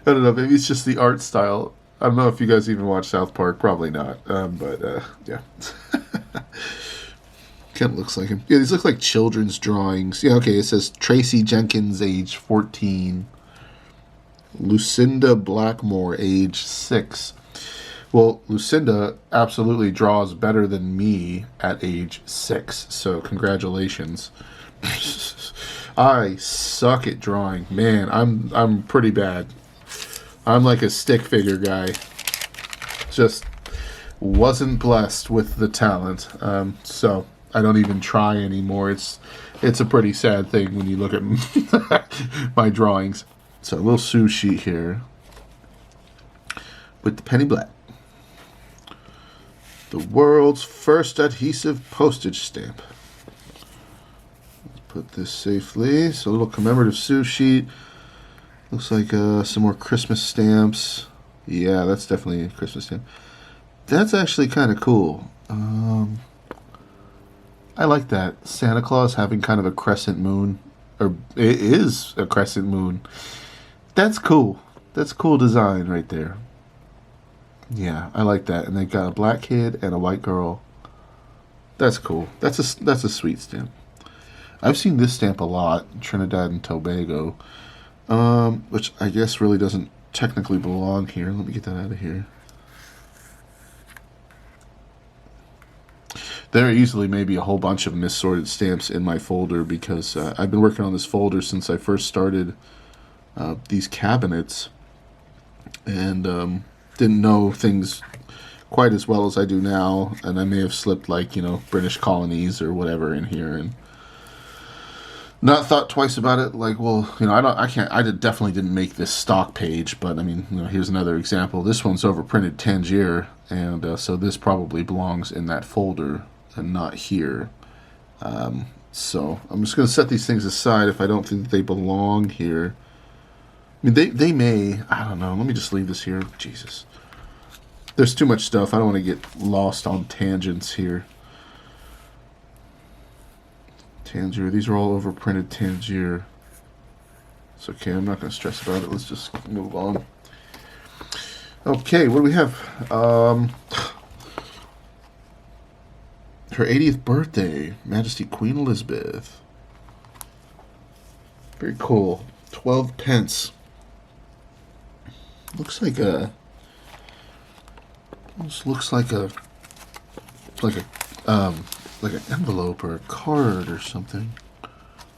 don't know, maybe it's just the art style. I don't know if you guys even watch South Park. Probably not. But yeah. Kind of looks like him. Yeah, these look like children's drawings. Yeah, okay, it says Tracy Jenkins, age 14. Lucinda Blackmore, age 6. Well, Lucinda absolutely draws better than me at age 6, so congratulations. I suck at drawing. Man, I'm pretty bad. I'm like a stick figure guy. Just wasn't blessed with the talent. So I don't even try anymore. It's a pretty sad thing when you look at my drawings. So a little Sue sheet here with the penny black. The world's first adhesive postage stamp. Let's put this safely. So a little commemorative Sue sheet. Looks like some more Christmas stamps. Yeah, that's definitely a Christmas stamp. That's actually kind of cool. I like that. Santa Claus having kind of a crescent moon. Or it is a crescent moon. That's cool. That's cool design right there. Yeah, I like that. And they got a black kid and a white girl. That's cool. That's a sweet stamp. I've seen this stamp a lot in Trinidad and Tobago. Which I guess really doesn't technically belong here. Let me get that out of here. There easily may be a whole bunch of missorted stamps in my folder because I've been working on this folder since I first started these cabinets and didn't know things quite as well as I do now, and I may have slipped like, British colonies or whatever in here and not thought twice about it. Like, well, I definitely didn't make this stock page, but I mean, here's another example. This one's overprinted Tangier, and so this probably belongs in that folder and not here. So I'm just going to set these things aside if I don't think that they belong here. I mean, they may, I don't know. Let me just leave this here. Jesus. There's too much stuff. I don't want to get lost on tangents here. Tangier. These are all overprinted Tangier. It's okay. I'm not going to stress about it. Let's just move on. Okay, what do we have? Her 80th birthday, Majesty Queen Elizabeth. Very cool. 12 pence. Looks like a. Almost looks like a. Like an envelope or a card or something.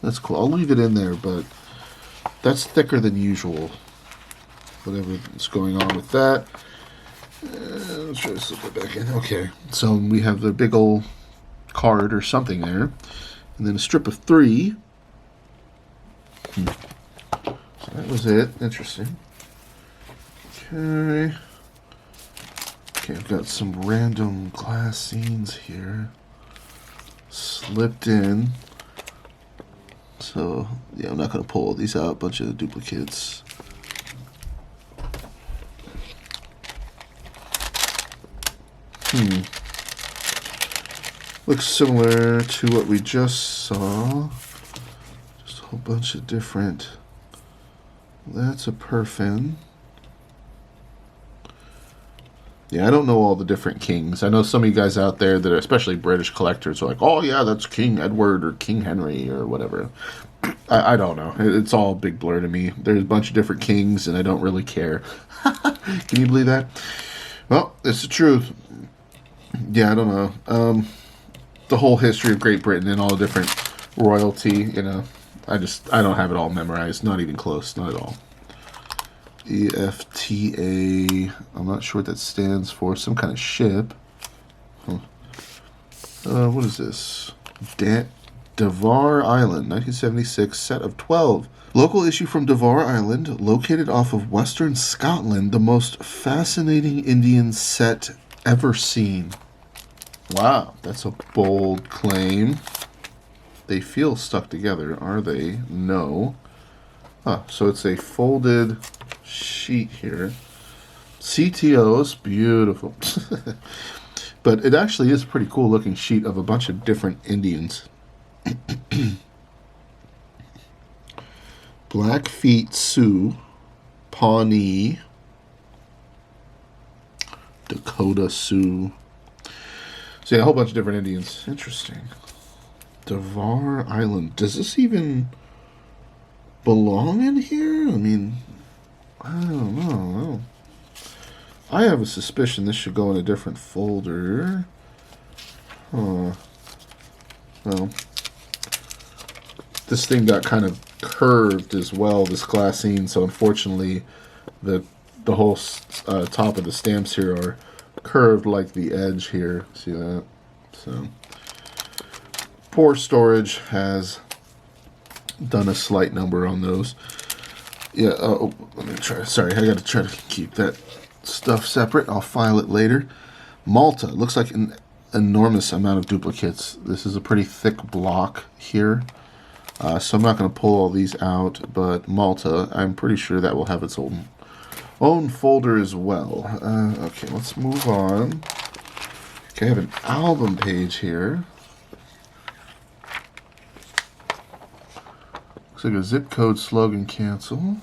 That's cool. I'll leave it in there, but that's thicker than usual. Whatever is going on with that. Let's try to slip it back in. Okay, so we have the big old card or something there, and then a strip of 3. So that was it. Interesting. Okay. Okay, I've got some random glass scenes here slipped in. So, yeah, I'm not going to pull all these out. A bunch of duplicates. Looks similar to what we just saw. Just a whole bunch of different. That's a perfin. Yeah, I don't know all the different kings. I know some of you guys out there that are especially British collectors are like, oh yeah, that's King Edward or King Henry or whatever. I don't know. It's all a big blur to me. There's a bunch of different kings and I don't really care. Can you believe that? Well, it's the truth. Yeah, I don't know. The whole history of Great Britain and all the different royalty, you know, I don't have it all memorized. Not even close. Not at all. EFTA. I'm not sure what that stands for. Some kind of ship. Huh. What is this? Devar Island, 1976, set of 12. Local issue from Devar Island, located off of western Scotland, the most fascinating Indian set ever seen. Wow, that's a bold claim. They feel stuck together, are they? No. Huh, so it's a folded sheet here. CTOs, beautiful. But it actually is a pretty cool looking sheet of a bunch of different Indians. Blackfeet Sioux, Pawnee, Dakota Sioux. So yeah, a whole bunch of different Indians. Interesting. Devar Island. Does this even belong in here? I mean, I don't know. I have a suspicion this should go in a different folder. Huh. Well, this thing got kind of curved as well, this glassine, so unfortunately the whole top of the stamps here are curved like the edge here. See that? So poor storage has done a slight number on those. Yeah, let me try. Sorry, I got to try to keep that stuff separate. I'll file it later. Malta. Looks like an enormous amount of duplicates. This is a pretty thick block here. So I'm not going to pull all these out, but Malta, I'm pretty sure that will have its own folder as well. Okay, let's move on. Okay, I have an album page here. Looks like a zip code slogan cancel.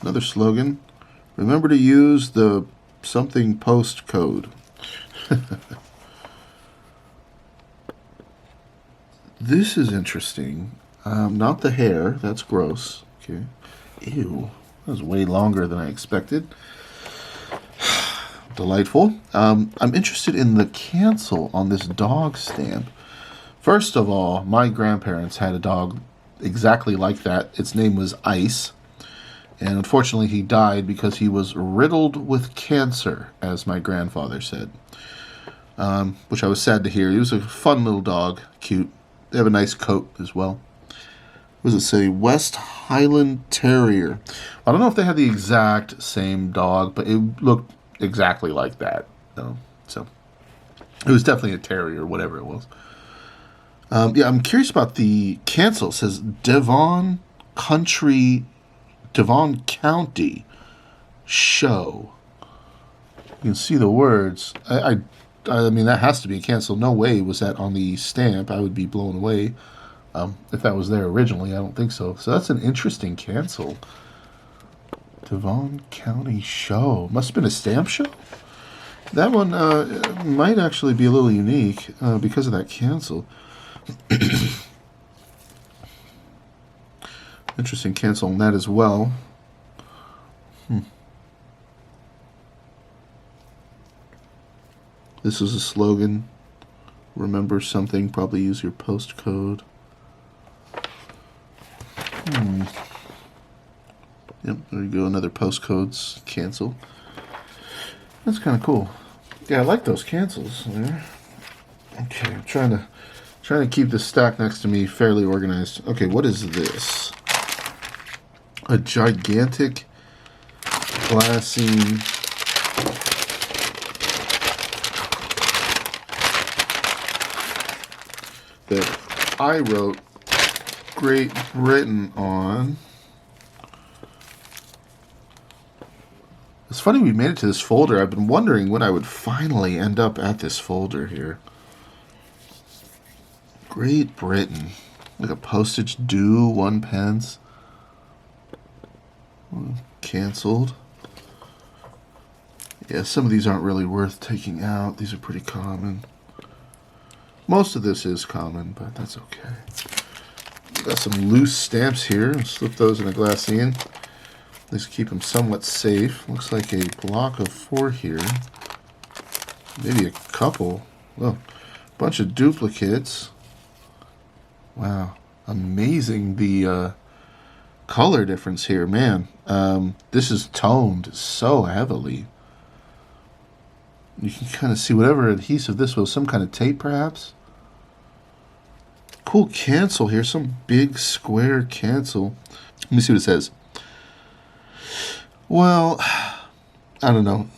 Another slogan. Remember to use the something post code. This is interesting. Not the hair. That's gross. Okay. Ew. That was way longer than I expected. Delightful. I'm interested in the cancel on this dog stamp. First of all, my grandparents had a dog exactly like that. Its name was Ice. And unfortunately, he died because he was riddled with cancer, as my grandfather said. Which I was sad to hear. He was a fun little dog. Cute. They have a nice coat as well. What does it say? West Highland Terrier. I don't know if they had the exact same dog, but it looked exactly like that. So it was definitely a terrier, whatever it was. Yeah, I'm curious about the cancel. It says Devon County Show. You can see the words. I mean, that has to be a cancel. No way was that on the stamp. I would be blown away. If that was there originally, I don't think so. So that's an interesting cancel. Devon County Show. Must have been a stamp show? That one might actually be a little unique because of that cancel. Interesting cancel on that as well. This is a slogan. Remember something, probably use your postcode. Yep, there you go, another postcodes cancel. That's kind of cool. Yeah, I like those cancels there. Okay, I'm trying to keep this stack next to me fairly organized. Okay, what is this? A gigantic glassine that I wrote Great Britain on. It's funny we made it to this folder. I've been wondering when I would finally end up at this folder here. Great Britain. Like a postage due, 1 pence. Cancelled. Yeah, some of these aren't really worth taking out. These are pretty common. Most of this is common, but that's okay. Got some loose stamps here. Slip those in a glassine. At least keep them somewhat safe. Looks like a block of 4 here. Maybe a couple. Oh, bunch of duplicates. Wow. Amazing the color difference here. Man, this is toned so heavily. You can kind of see whatever adhesive this was. Some kind of tape, perhaps? Cool cancel here. Some big square cancel. Let me see what it says. Well, I don't know.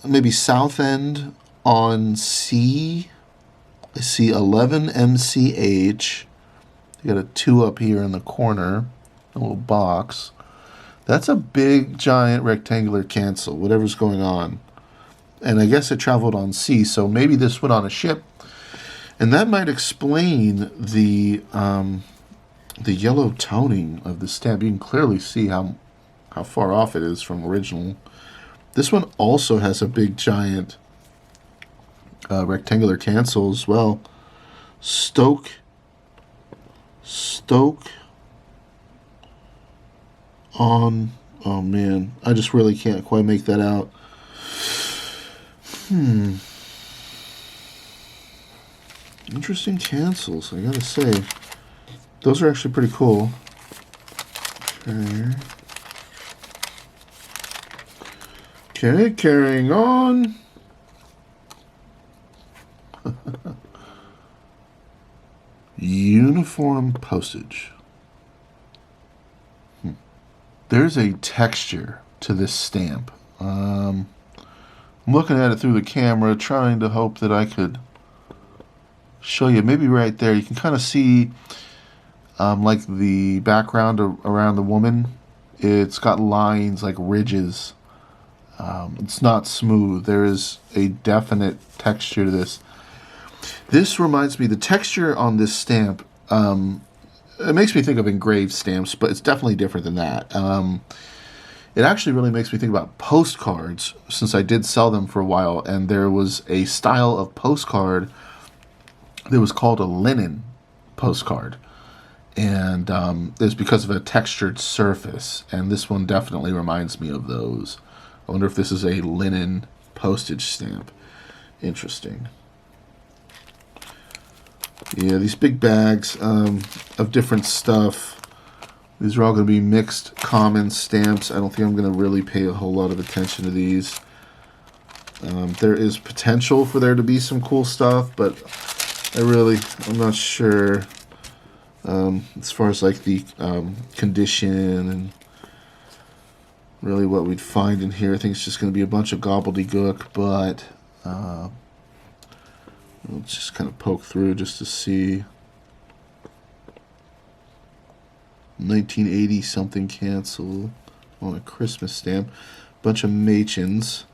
Maybe South End on C. I see 11 MCH. You got a 2 up here in the corner. A little box. That's a big, giant, rectangular cancel. Whatever's going on. And I guess it traveled on sea, so maybe this went on a ship. And that might explain the yellow toning of the stamp. You can clearly see how far off it is from original. This one also has a big, giant rectangular cancel as well. Stoke on... Oh, man. I just really can't quite make that out. Interesting cancels, I gotta say. Those are actually pretty cool. Okay, carrying on. Uniform postage. There's a texture to this stamp. I'm looking at it through the camera, trying to hope that I could show you. Maybe right there, you can kind of see like the background around the woman. It's got lines like ridges. It's not smooth. There is a definite texture to this. This reminds me, the texture on this stamp, it makes me think of engraved stamps, but it's definitely different than that. It actually really makes me think about postcards, since I did sell them for a while, and there was a style of postcard that was called a linen postcard. And it's because of a textured surface, and this one definitely reminds me of those. I wonder if this is a linen postage stamp. Interesting. Yeah, these big bags of different stuff. These are all going to be mixed common stamps. I don't think I'm going to really pay a whole lot of attention to these. There is potential for there to be some cool stuff, but I'm not sure as far as like the condition and really what we'd find in here. I think it's just going to be a bunch of gobbledygook, but let's just kind of poke through just to see. 1980 something cancel on a Christmas stamp. Bunch of Machins.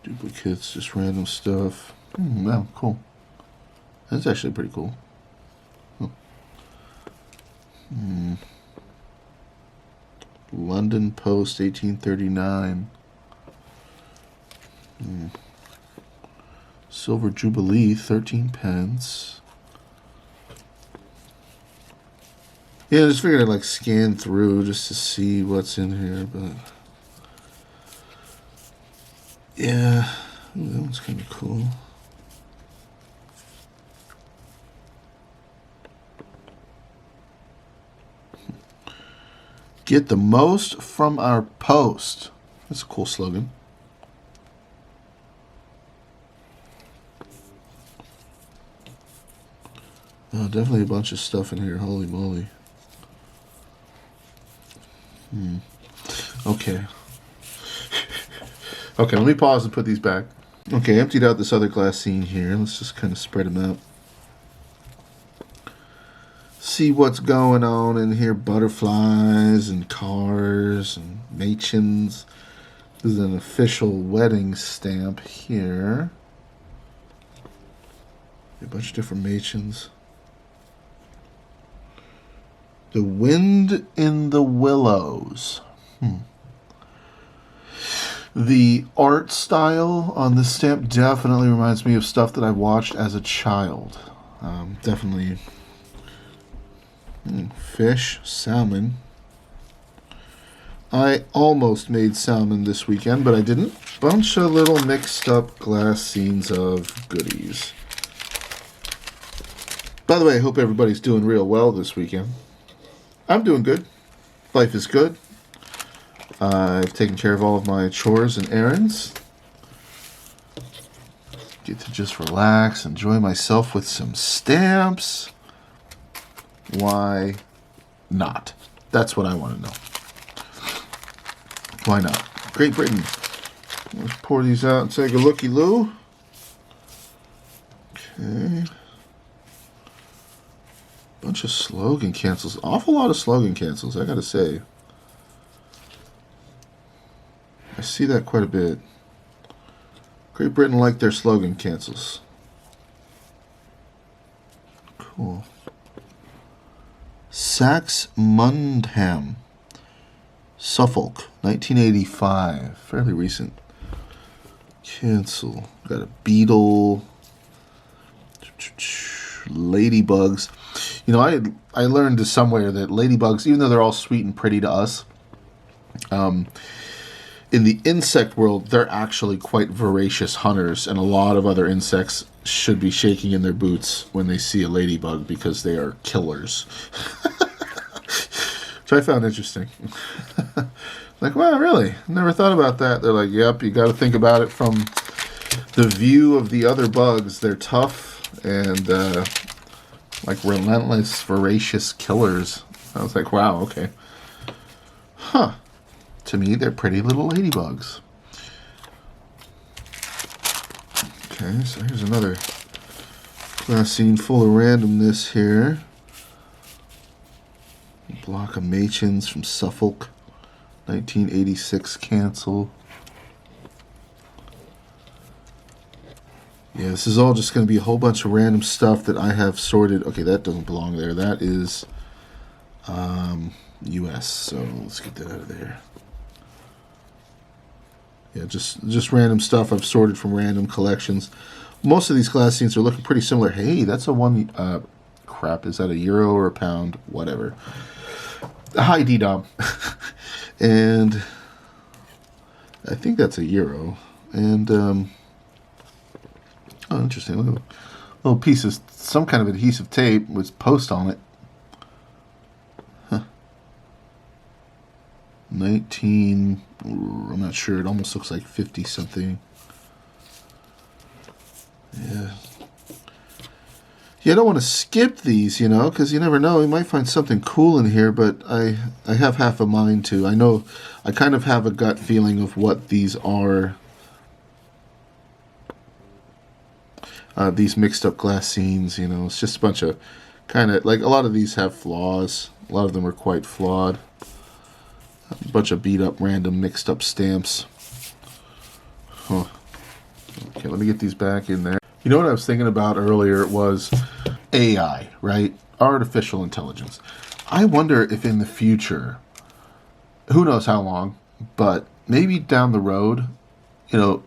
Duplicates, just random stuff. Wow, cool. That's actually pretty cool. London Post, 1839. Silver Jubilee, 13 pence. Yeah, I just figured I'd like scan through just to see what's in here, but yeah, ooh, that one's kind of cool. Get the most from our post. That's a cool slogan. Oh, definitely a bunch of stuff in here. Holy moly. Okay. Okay, let me pause and put these back. Okay, emptied out this other glass scene here. Let's just kind of spread them out. See what's going on in here. Butterflies and cars and Machins. This is an official wedding stamp here. A bunch of different Machins. The Wind in the Willows. The art style on this stamp definitely reminds me of stuff that I watched as a child. Definitely fish, salmon. I almost made salmon this weekend, but I didn't. Bunch of little mixed up glass scenes of goodies. By the way, I hope everybody's doing real well this weekend. I'm doing good. Life is good. I've taken care of all of my chores and errands. Get to just relax, enjoy myself with some stamps. Why not? That's what I want to know. Why not? Great Britain. Let's pour these out and take a looky-loo. Okay. Bunch of slogan cancels. Awful lot of slogan cancels, I gotta say. I see that quite a bit. Great Britain like their slogan cancels. Cool. Sax Mundham, Suffolk, 1985. Fairly recent. Cancel. Got a beetle. Ladybugs. You know, I learned somewhere that ladybugs, even though they're all sweet and pretty to us, in the insect world, they're actually quite voracious hunters, and a lot of other insects should be shaking in their boots when they see a ladybug because they are killers. Which I found interesting. Like, wow, really? Never thought about that. They're like, yep, you got to think about it from the view of the other bugs. They're tough and like relentless, voracious killers. I was like, wow, okay. Huh. To me, they're pretty little ladybugs. Okay, so here's another glass scene full of randomness here. A block of Machins from Suffolk, 1986 cancel. Yeah, this is all just going to be a whole bunch of random stuff that I have sorted. Okay, that doesn't belong there. That is US, so let's get that out of there. Yeah, just random stuff I've sorted from random collections. Most of these glass scenes are looking pretty similar. Hey, that's a one... crap, is that a euro or a pound? Whatever. Hi, D-Dom. And I think that's a euro. And, oh, interesting. Look at a little piece of some kind of adhesive tape with post on it. Huh. 19... I'm not sure. It almost looks like 50-something. Yeah. Yeah, I don't want to skip these, you know, because you never know. We might find something cool in here, but I have half a mind to. I know I kind of have a gut feeling of what these are. These mixed up glass scenes, you know. It's just a bunch of kind of, like, a lot of these have flaws. A lot of them are quite flawed. A bunch of beat up, random, mixed up stamps. Huh. Okay, let me get these back in there. You know what I was thinking about earlier was AI, right? Artificial intelligence. I wonder if in the future, who knows how long, but maybe down the road, you know,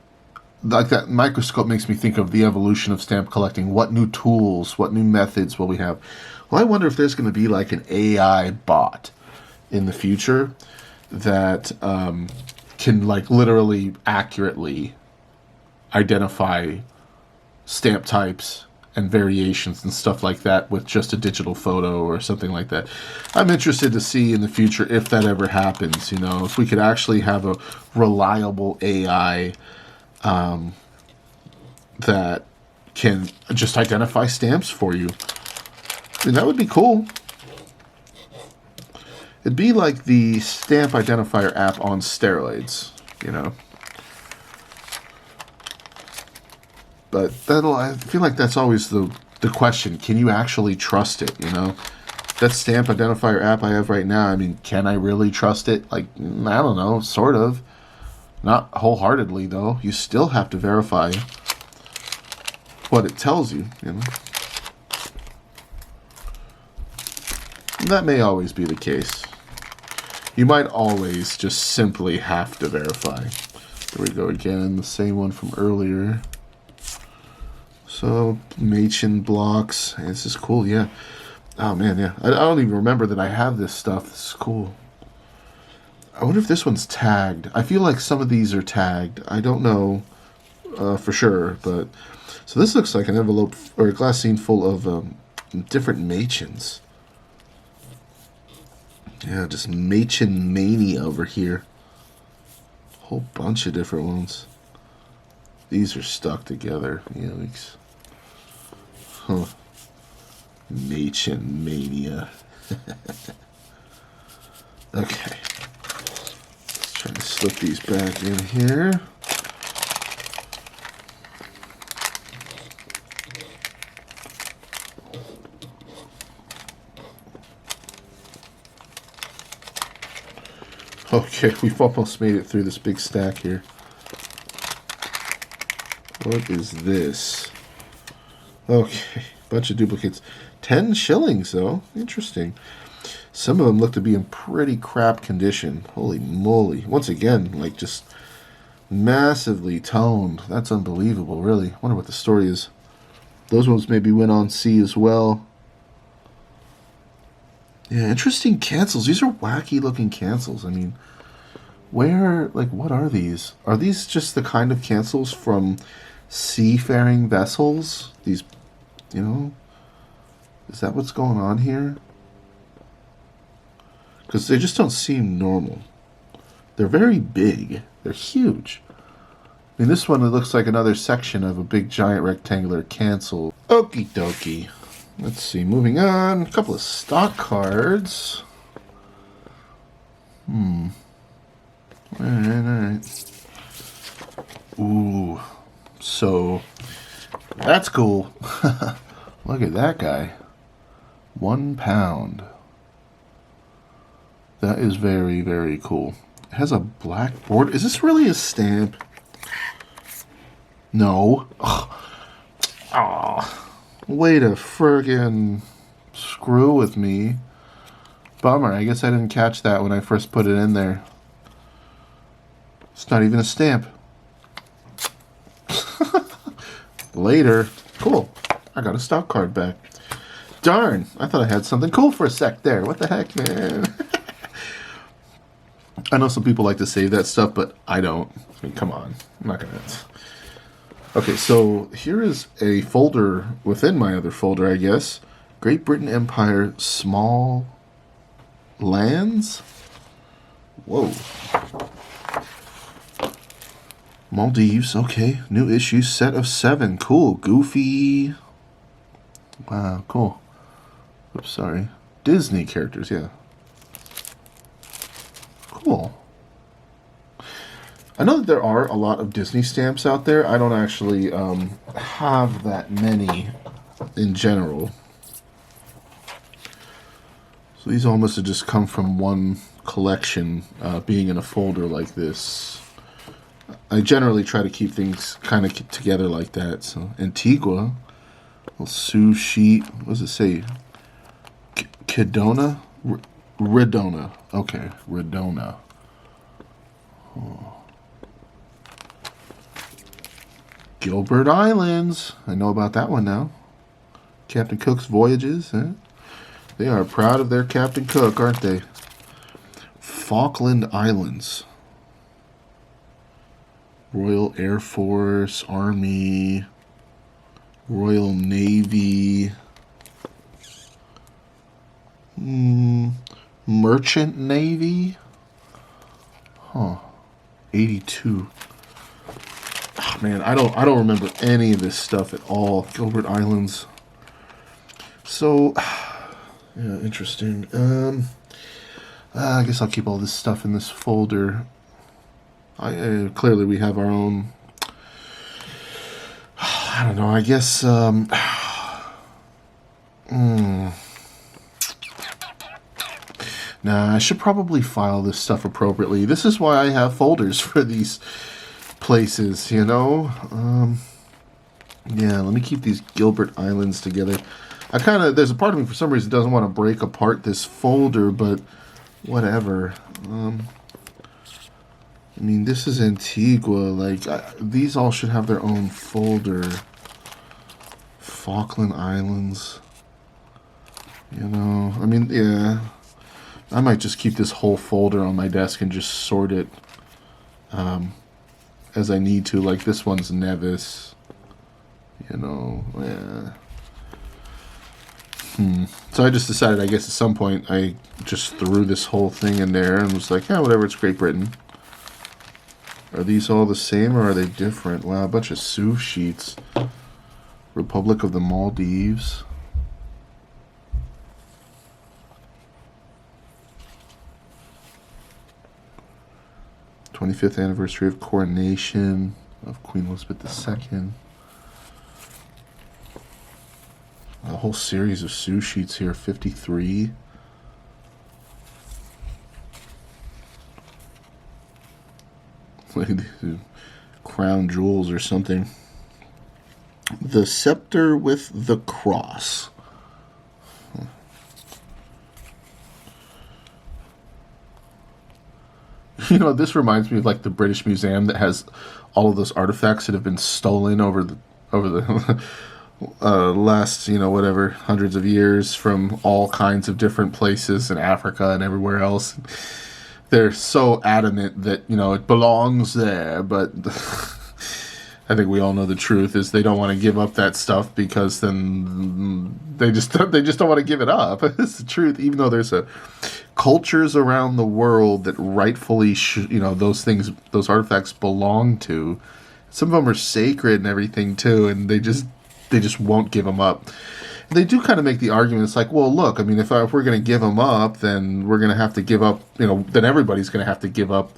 like that microscope makes me think of the evolution of stamp collecting. What new tools, what new methods will we have? Well, I wonder if there's going to be like an AI bot in the future that can like literally accurately identify stamp types and variations and stuff like that with just a digital photo or something like that. I'm interested to see in the future if that ever happens, you know, if we could actually have a reliable AI that can just identify stamps for you. I mean, that would be cool. It'd be like the stamp identifier app on steroids, you know. But I feel like that's always the question. Can you actually trust it, you know? That stamp identifier app I have right now, I mean, can I really trust it? Like, I don't know, sort of. Not wholeheartedly, though. You still have to verify what it tells you, you know? And that may always be the case. You might always just simply have to verify. There we go again, the same one from earlier. So, Machen blocks. Hey, this is cool, yeah. Oh, man, yeah. I don't even remember that I have this stuff. This is cool. I wonder if this one's tagged. I feel like some of these are tagged. I don't know for sure, but... So this looks like an envelope or a glassine full of different Machens. Yeah, just Machen mania over here. Whole bunch of different ones. These are stuck together. Yikes. Huh. Machen mania. Okay. Let's try to slip these back in here. Okay, we've almost made it through this big stack here. What is this? Okay, bunch of duplicates. 10 shillings, though. Interesting. Some of them look to be in pretty crap condition. Holy moly. Once again, like just massively toned. That's unbelievable, really. Wonder what the story is. Those ones maybe went on C as well. Yeah, interesting cancels. These are wacky looking cancels. I mean, what are these? Are these just the kind of cancels from seafaring vessels? These, you know, is that what's going on here? Because they just don't seem normal. They're very big. They're huge. I mean, this one, it looks like another section of a big giant rectangular cancel. Okie dokie. Let's see, moving on. A couple of stock cards. Alright. Ooh. So, that's cool. Look at that guy. £1. That is very, very cool. It has a black border. Is this really a stamp? No. Oh. Way to friggin' screw with me. Bummer. I guess I didn't catch that when I first put it in there. It's not even a stamp. Later. Cool. I got a stock card back. Darn. I thought I had something cool for a sec there. What the heck, man? I know some people like to save that stuff, but I don't. I mean, come on. I'm not going to... Okay, so here is a folder within my other folder, I guess. Great Britain Empire Small Lands? Whoa. Maldives, okay. New issue, set of 7. Cool. Goofy. Wow, cool. Oops, sorry. Disney characters, yeah. Cool. I know that there are a lot of Disney stamps out there. I don't actually have that many in general. So these all must have just come from one collection being in a folder like this. I I generally try to keep things kind of together like that. So Antigua, little Sioux sheet. What does it say? Kedona, Redona. Okay, Redona. Oh. Gilbert Islands. I know about that one now. Captain Cook's voyages. Eh? They are proud of their Captain Cook, aren't they? Falkland Islands. Royal Air Force, Army, Royal Navy, Merchant Navy. Huh. 82. Oh, man, I don't remember any of this stuff at all. Gilbert Islands. So, yeah, interesting. I guess I'll keep all this stuff in this folder. Clearly we have our own, I don't know, I guess, nah, I should probably file this stuff appropriately. This is why I have folders for these places, you know? Yeah, let me keep these Gilbert Islands together. There's a part of me for some reason doesn't want to break apart this folder, but whatever. I mean, this is Antigua. Like, these all should have their own folder. Falkland Islands. You know, I mean, yeah. I might just keep this whole folder on my desk and just sort it as I need to. Like, this one's Nevis. You know, yeah. So I just decided, I guess, at some point, I just threw this whole thing in there and was like, yeah, whatever, it's Great Britain. Are these all the same or are they different? Wow, a bunch of Sioux sheets. Republic of the Maldives. '25th anniversary of coronation of Queen Elizabeth II. A whole series of Sioux sheets here. 53. Crown jewels or something. The scepter with the cross. You know, this reminds me of like the British Museum that has all of those artifacts that have been stolen over the last, you know, whatever, hundreds of years from all kinds of different places in Africa and everywhere else. They're so adamant that, you know, it belongs there, but I think we all know the truth is they don't want to give up that stuff because then they just don't want to give it up. It's the truth, even though there's cultures around the world that rightfully you know, those artifacts belong to. Some of them are sacred and everything too, and they just won't give them up. They do kind of make the argument. It's like, well, look, I mean, if we're going to give them up, then we're going to have to give up, you know, then everybody's going to have to give up,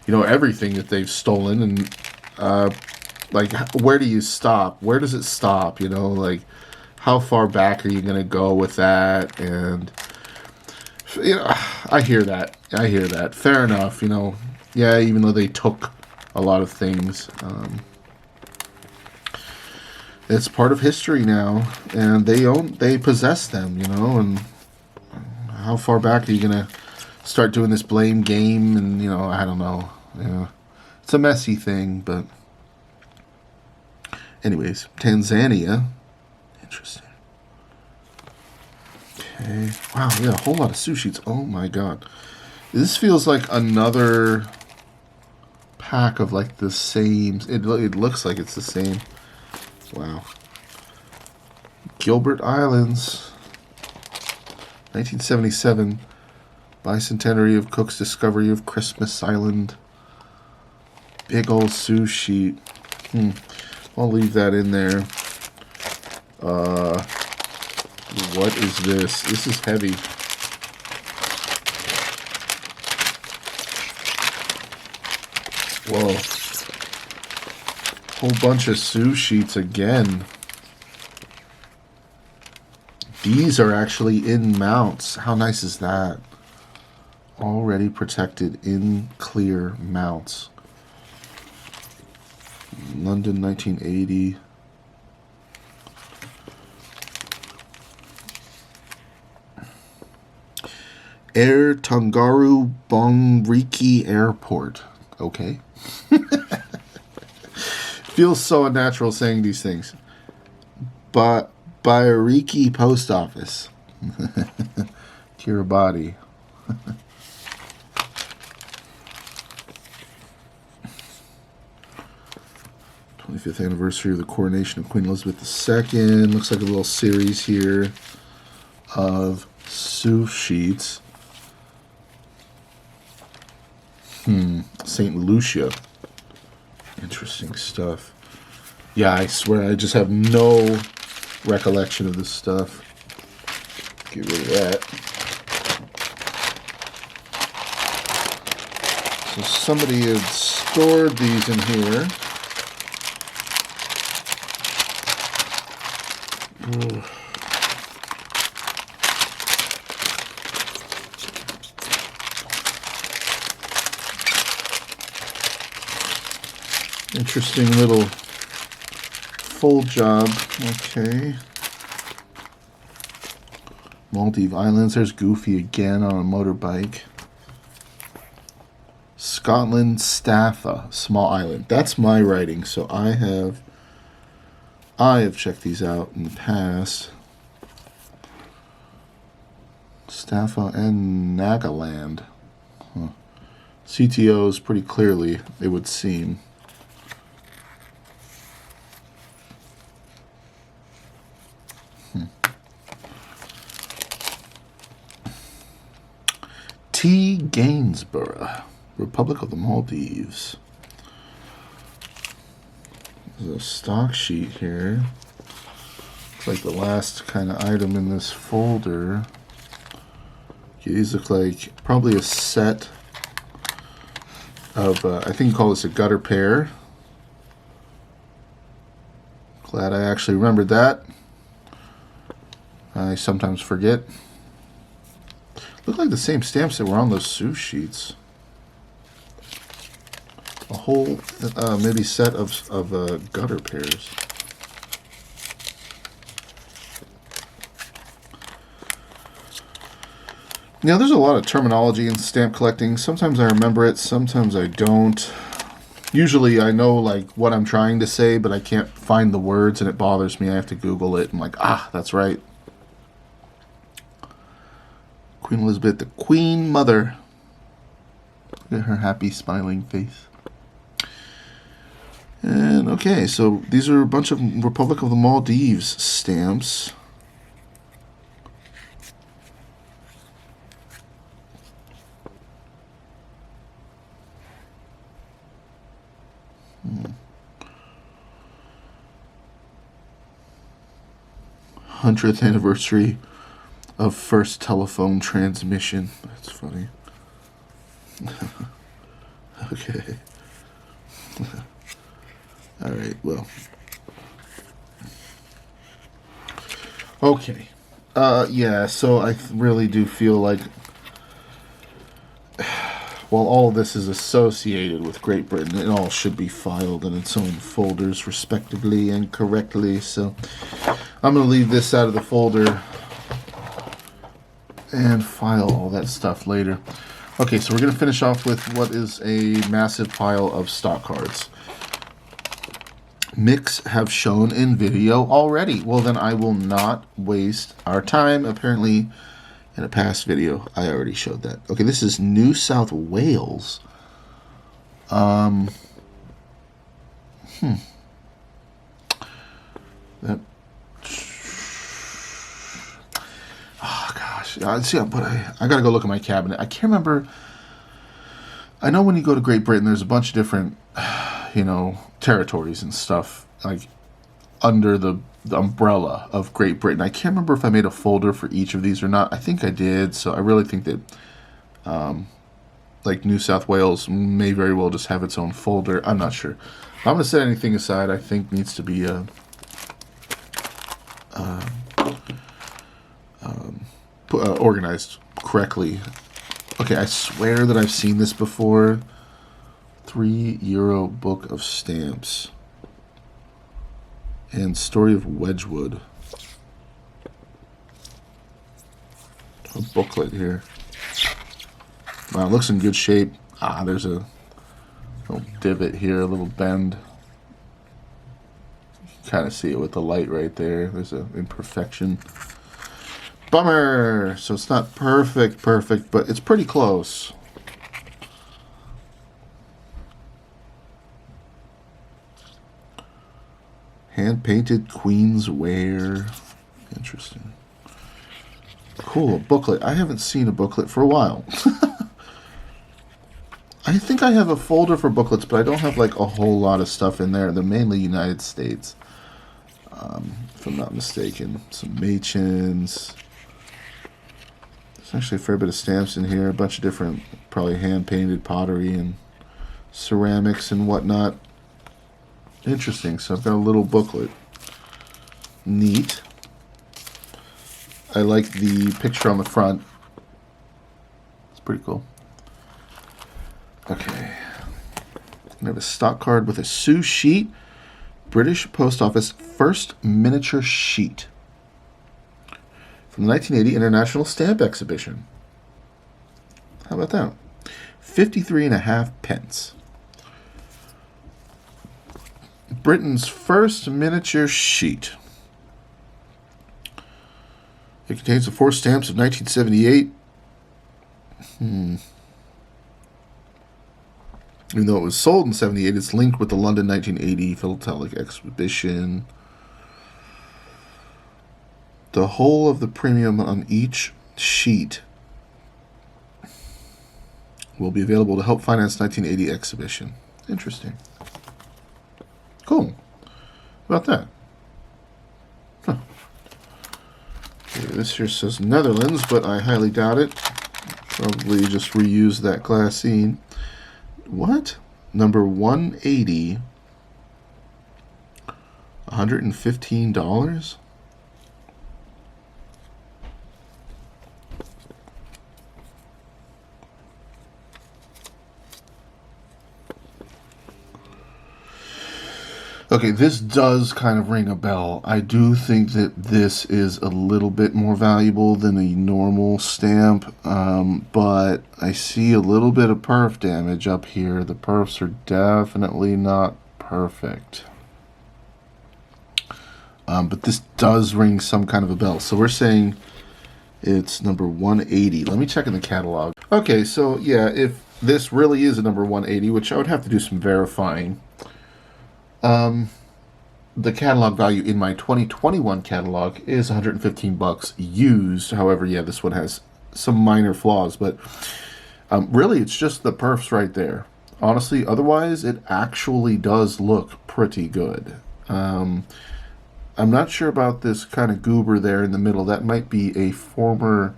you know, everything that they've stolen. And, like, where do you stop? Where does it stop? You know, like, how far back are you going to go with that? And, you know, I hear that. Fair enough, you know. Yeah, even though they took a lot of things, it's part of history now, and they possess them, you know. And how far back are you gonna start doing this blame game? And, you know, I don't know. Yeah, it's a messy thing, but anyways, Tanzania, interesting. Okay, wow, yeah, a whole lot of Sioux sheets. Oh my god, this feels like another pack of like the same. It looks like it's the same. Wow. Gilbert Islands, 1977, bicentenary of Cook's discovery of Christmas Island. Big old Sioux sheet. I'll leave that in there. What is this? This is heavy. Whoa. Whole bunch of Sioux sheets again. These are actually in mounts. How nice is that? Already protected in clear mounts. London, 1980. Air Tongaru Bongriki Airport. Okay. Feels so unnatural saying these things. But Bairiki Post Office. Kiribati. 25th anniversary of the coronation of Queen Elizabeth II. Looks like a little series here of sous sheets. St. Lucia. Interesting stuff. Yeah, I swear I just have no recollection of this stuff. Get rid of that. So somebody had stored these in here. Ooh. Interesting little fold job. Okay. Maldive Islands. There's Goofy again on a motorbike. Scotland, Staffa, small island. That's my writing, so I have checked these out in the past. Staffa and Nagaland. Huh. CTOs pretty clearly, it would seem. T. Gainsborough, Republic of the Maldives. There's a stock sheet here. Looks like the last kind of item in this folder. Okay, these look like probably a set of, I think you call this a gutter pair. Glad I actually remembered that. I sometimes forget. Look like the same stamps that were on those sous sheets. A whole, maybe set of gutter pairs. Now, there's a lot of terminology in stamp collecting. Sometimes I remember it, sometimes I don't. Usually I know like what I'm trying to say, but I can't find the words and it bothers me. I have to Google it. I'm like, that's right. Queen Elizabeth, the Queen Mother. Look at her happy, smiling face. And okay, so these are a bunch of Republic of the Maldives stamps. '100th anniversary of first telephone transmission. That's funny. Okay. All right, well. Okay. Yeah, so I really do feel like, while all of this is associated with Great Britain, it all should be filed in its own folders respectively and correctly. So I'm going to leave this out of the folder and file all that stuff later. Okay, so we're going to finish off with what is a massive pile of stock cards. Mix have shown in video already. Well, then I will not waste our time. Apparently, in a past video, I already showed that. Okay, this is New South Wales. That. Oh gosh. See, but I gotta go look at my cabinet. I can't remember. I know when you go to Great Britain, there's a bunch of different, territories and stuff like under the umbrella of Great Britain. I can't remember if I made a folder for each of these or not. I think I did, so I really think that like New South Wales may very well just have its own folder. I'm not sure. If I'm going to set anything aside, I think needs to be organized correctly. Okay, I swear that I've seen this before. €3 book of stamps. and Story of Wedgwood. A booklet here. Wow, it looks in good shape. There's a little divot here, a little bend. You can kind of see it with the light right there. There's an imperfection. Bummer! So it's not perfect, but it's pretty close. Hand-painted Queen's Wear. Interesting. Cool, a booklet. I haven't seen a booklet for a while. I think I have a folder for booklets, but I don't have like a whole lot of stuff in there. They're mainly United States, if I'm not mistaken. Some Machins. There's actually a fair bit of stamps in here. A bunch of different, probably hand-painted pottery and ceramics and whatnot. Interesting. So I've got a little booklet. Neat. I like the picture on the front. It's pretty cool. Okay. I have a stock card with a Sioux sheet. British Post Office first miniature sheet. From the 1980 International Stamp Exhibition. How about that? 53.5 pence. Britain's first miniature sheet. It contains the 4 stamps of 1978. Even though it was sold in 78, it's linked with the London 1980 Philatelic Exhibition. The whole of the premium on each sheet will be available to help finance 1980 exhibition. Interesting. Cool. How about that? Huh. Okay, this here says Netherlands, but I highly doubt it. Probably just reuse that glassine. What? Number 180. $115? Okay, this does kind of ring a bell. I do think that this is a little bit more valuable than a normal stamp, but I see a little bit of perf damage up here. The perfs are definitely not perfect. But this does ring some kind of a bell. So we're saying it's number 180. Let me check in the catalog. Okay, so yeah, if this really is a number 180, which I would have to do some verifying. The catalog value in my 2021 catalog is $115 used. However, yeah, this one has some minor flaws, but really it's just the perfs right there. Honestly, otherwise it actually does look pretty good. I'm not sure about this kind of goober there in the middle. That might be a former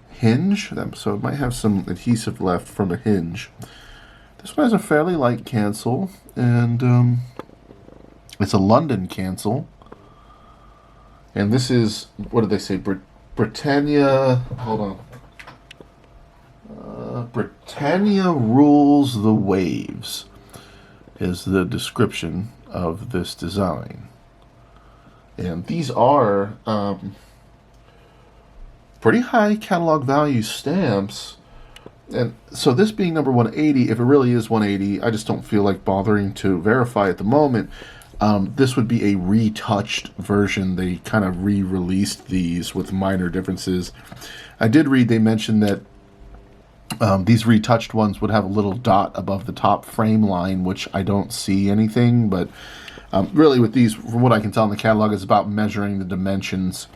hinge, so it might have some adhesive left from a hinge. This one has a fairly light cancel, and it's a London cancel. And this is, what did they say? Britannia, hold on. Britannia rules the waves is the description of this design. And these are pretty high catalog value stamps. And so this being number 180, if it really is 180, I just don't feel like bothering to verify at the moment. This would be a retouched version. They kind of re-released these with minor differences. I did read they mentioned that these retouched ones would have a little dot above the top frame line, which I don't see anything, but really with these, from what I can tell in the catalog, is about measuring the dimensions.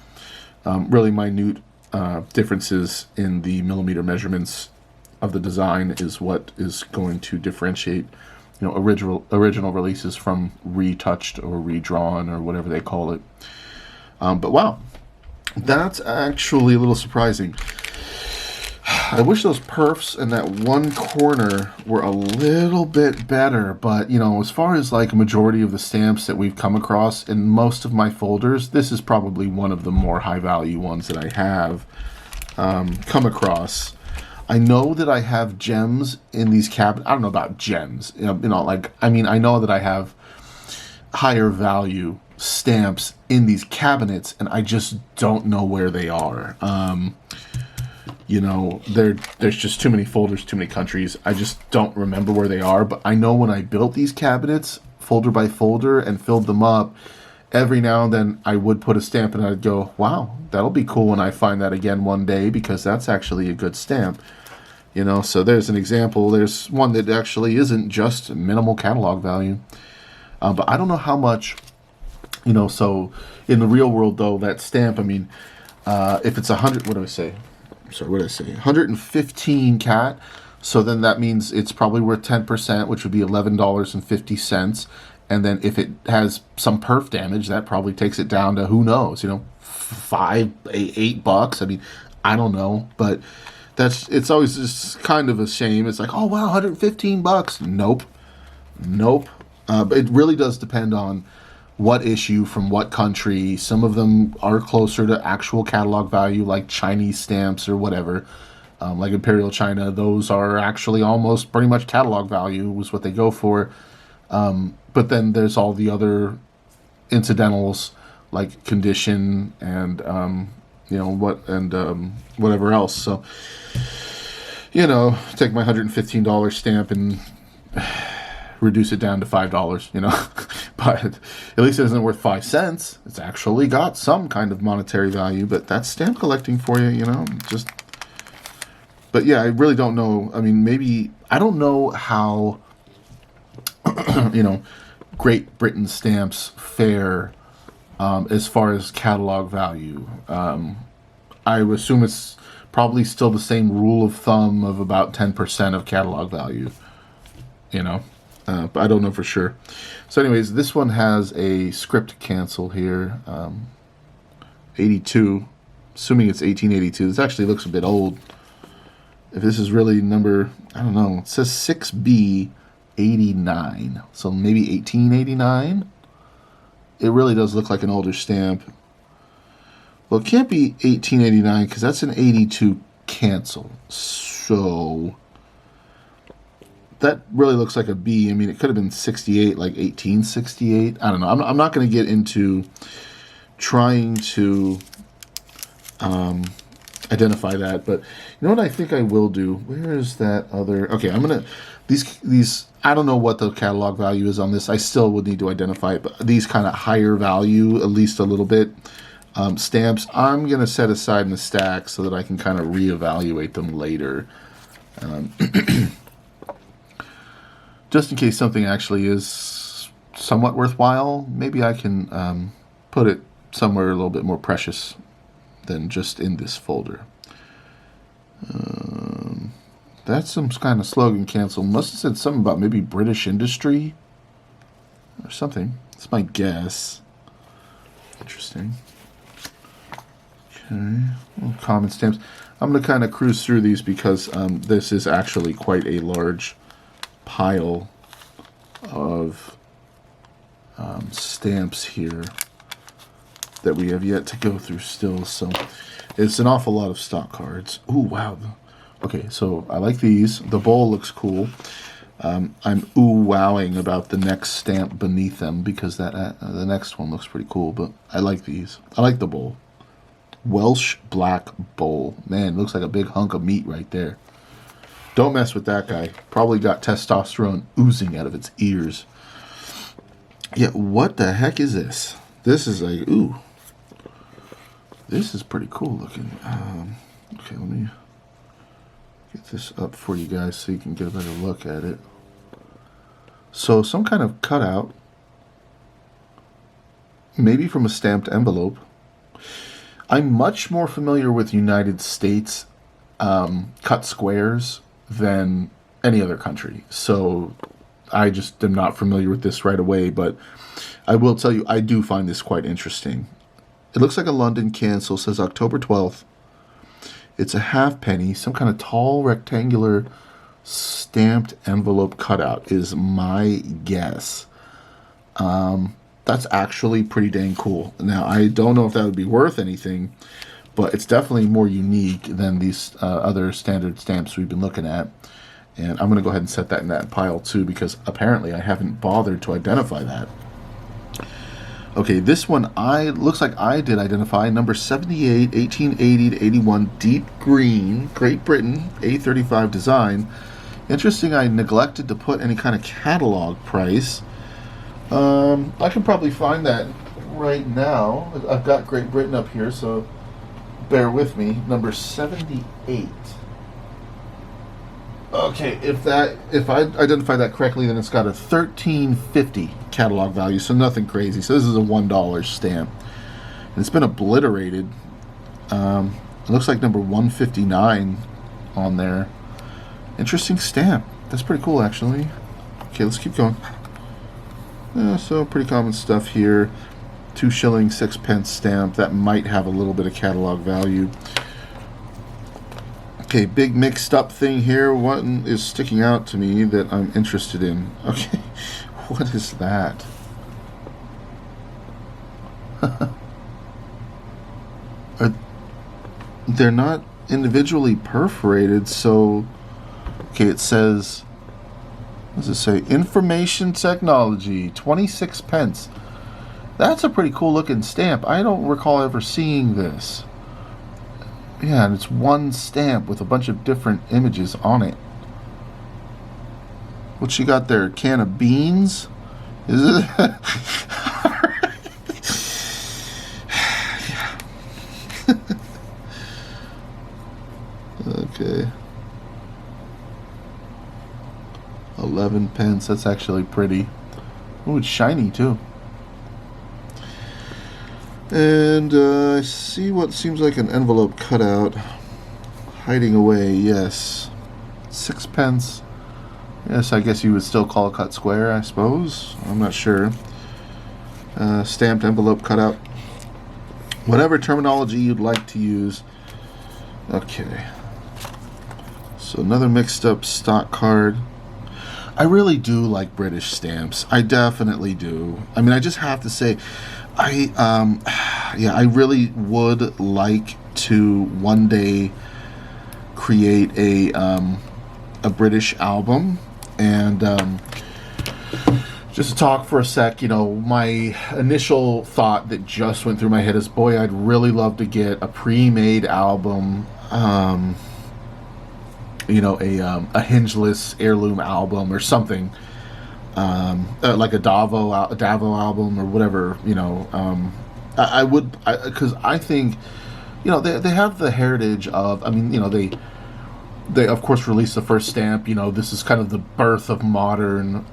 Really minute differences in the millimeter measurements of the design is what is going to differentiate, you know, original releases from retouched or redrawn or whatever they call it. But wow, that's actually a little surprising. I wish those perfs in that one corner were a little bit better, but you know, as far as like a majority of the stamps that we've come across in most of my folders, this is probably one of the more high value ones that I have come across. I know that I have gems in these cabinets. I don't know about gems, you know, like, I mean, I know that I have higher value stamps in these cabinets, and I just don't know where they are. You know, there's just too many folders, too many countries. I just don't remember where they are, but I know when I built these cabinets, folder by folder, and filled them up, every now and then I would put a stamp and I'd go, wow, that'll be cool when I find that again one day, because that's actually a good stamp. You know, so there's an example. There's one that actually isn't just minimal catalog value. But I don't know how much, you know, so in the real world, though, that stamp, I mean, if it's 100, what do I say? Sorry, what did I say? 115 cat. So then that means it's probably worth 10%, which would be $11.50. And then if it has some perf damage, that probably takes it down to, who knows, you know, $8. I mean, I don't know, but it's always just kind of a shame. It's like, oh wow, $115. Nope. But it really does depend on what issue from what country. Some of them are closer to actual catalog value, like Chinese stamps or whatever, like Imperial China. Those are actually almost pretty much catalog value was what they go for. But then there's all the other incidentals like condition and you know whatever else. So, you know, take my $115 stamp and reduce it down to $5, you know. But at least it isn't worth 5 cents. It's actually got some kind of monetary value. But that's stamp collecting for you, you know. Just, but yeah, I really don't know. I mean, maybe I don't know how you know, Great Britain stamps fare as far as catalog value. I would assume it's probably still the same rule of thumb of about 10% of catalog value, you know, but I don't know for sure. So anyways, this one has a script cancel here, 82, assuming it's 1882. This actually looks a bit old. If this is really number, I don't know, it says 6B 89, so maybe 1889. It really does look like an older stamp. Well, it can't be 1889 because that's an 82 cancel. So that really looks like a B. I mean, it could have been 68, like 1868. I don't know. I'm not going to get into trying to identify that, but you know what I think I will do? Where is that other? Okay, I'm gonna these. I don't know what the catalog value is on this. I still would need to identify it, but these kind of higher value, at least a little bit, stamps, I'm gonna set aside in the stack so that I can kind of reevaluate them later, just in case something actually is somewhat worthwhile. Maybe I can put it somewhere a little bit more precious than just in this folder. That's some kind of slogan cancel. Must have said something about maybe British industry or something. That's my guess. Interesting. Okay. Well, common stamps. I'm going to kind of cruise through these because this is actually quite a large pile of stamps here that we have yet to go through still. So it's an awful lot of stock cards. Ooh, wow. Okay, so I like these. The bowl looks cool. I'm ooh-wowing about the next stamp beneath them because that the next one looks pretty cool, but I like these. I like the bowl. Welsh Black Bowl. Man, looks like a big hunk of meat right there. Don't mess with that guy. Probably got testosterone oozing out of its ears. Yeah, what the heck is this? This is like, ooh. This is pretty cool looking. Okay, let me get this up for you guys so you can get a better look at it. So some kind of cutout, maybe from a stamped envelope. I'm much more familiar with United States cut squares than any other country, so I just am not familiar with this right away, but I will tell you I do find this quite interesting. It looks like a London cancel, says October 12th. It's a halfpenny, some kind of tall rectangular stamped envelope cutout is my guess. That's actually pretty dang cool. Now, I don't know if that would be worth anything, but it's definitely more unique than these other standard stamps we've been looking at. And I'm going to go ahead and set that in that pile too, because apparently I haven't bothered to identify that. Okay, this one looks like I did identify. Number 78, 1880 to 81, deep green, Great Britain, A35 design. Interesting, I neglected to put any kind of catalog price. I can probably find that right now. I've got Great Britain up here, so bear with me. Number 78. Okay, if I identify that correctly, then it's got a $13.50 catalog value, so nothing crazy. So this is a $1 stamp, and it's been obliterated. It looks like number 159 on there. Interesting stamp. That's pretty cool, actually. Okay, let's keep going. So pretty common stuff here. 2 shilling 6 pence stamp that might have a little bit of catalog value. Okay, big mixed up thing here. One is sticking out to me that I'm interested in. Okay, what is that? They're not individually perforated, so... Okay, it says... What does it say? Information technology, 26 pence. That's a pretty cool looking stamp. I don't recall ever seeing this. Yeah, and it's one stamp with a bunch of different images on it. What she got there? A can of beans? Is it? Yeah. Okay. 11 pence. That's actually pretty. Oh, it's shiny too. And I see what seems like an envelope cutout hiding away. Yes, 6 pence. Yes, I guess you would still call a cut square, I suppose. I'm not sure. Stamped envelope cutout. Whatever terminology you'd like to use. Okay. So another mixed up stock card. I really do like British stamps. I definitely do. I mean, I just have to say, I really would like to one day create a British album. And just to talk for a sec, you know, my initial thought that just went through my head is, boy, I'd really love to get a pre-made album, you know, a hingeless heirloom album or something, like a Davo album or whatever, you know. I would, because I think, you know, they have the heritage of, I mean, you know, they of course released the first stamp. You know, this is kind of the birth of modern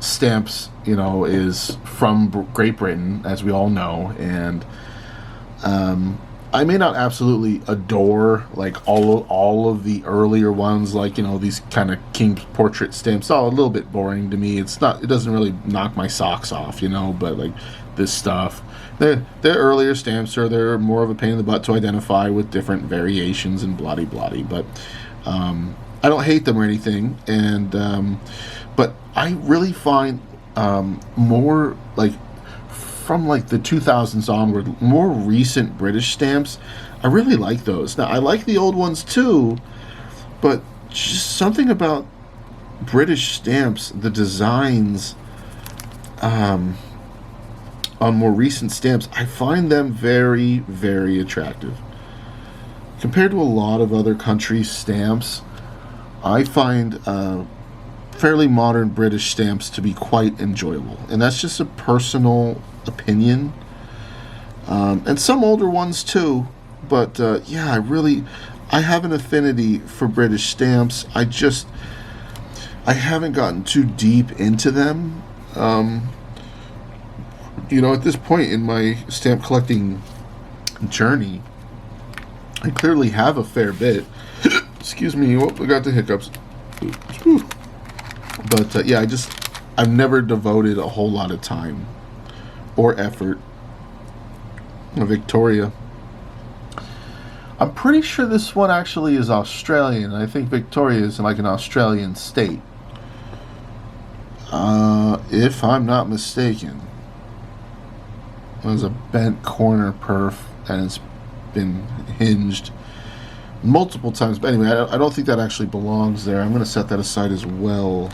stamps. You know, is from Great Britain, as we all know, and I may not absolutely adore like all of the earlier ones, like, you know, these kind of king portrait stamps. All a little bit boring to me. It doesn't really knock my socks off, you know. But like this stuff, their earlier stamps they're more of a pain in the butt to identify with different variations and bloody. But I don't hate them or anything, and but I really find more like from like the 2000s onward, more recent British stamps, I really like those. Now I like the old ones too, but just something about British stamps, the designs on more recent stamps, I find them very, very attractive. Compared to a lot of other countries' stamps, I find fairly modern British stamps to be quite enjoyable. And that's just a personal opinion. And some older ones too. But yeah, I have an affinity for British stamps. I haven't gotten too deep into them. You know, at this point in my stamp collecting journey, I clearly have a fair bit. Excuse me, I got the hiccups. But yeah, I've never devoted a whole lot of time or effort. Victoria. I'm pretty sure this one actually is Australian. I think Victoria is like an Australian state. If I'm not mistaken. There's a bent corner perf, and it's been hinged multiple times. But anyway, I don't think that actually belongs there. I'm going to set that aside as well.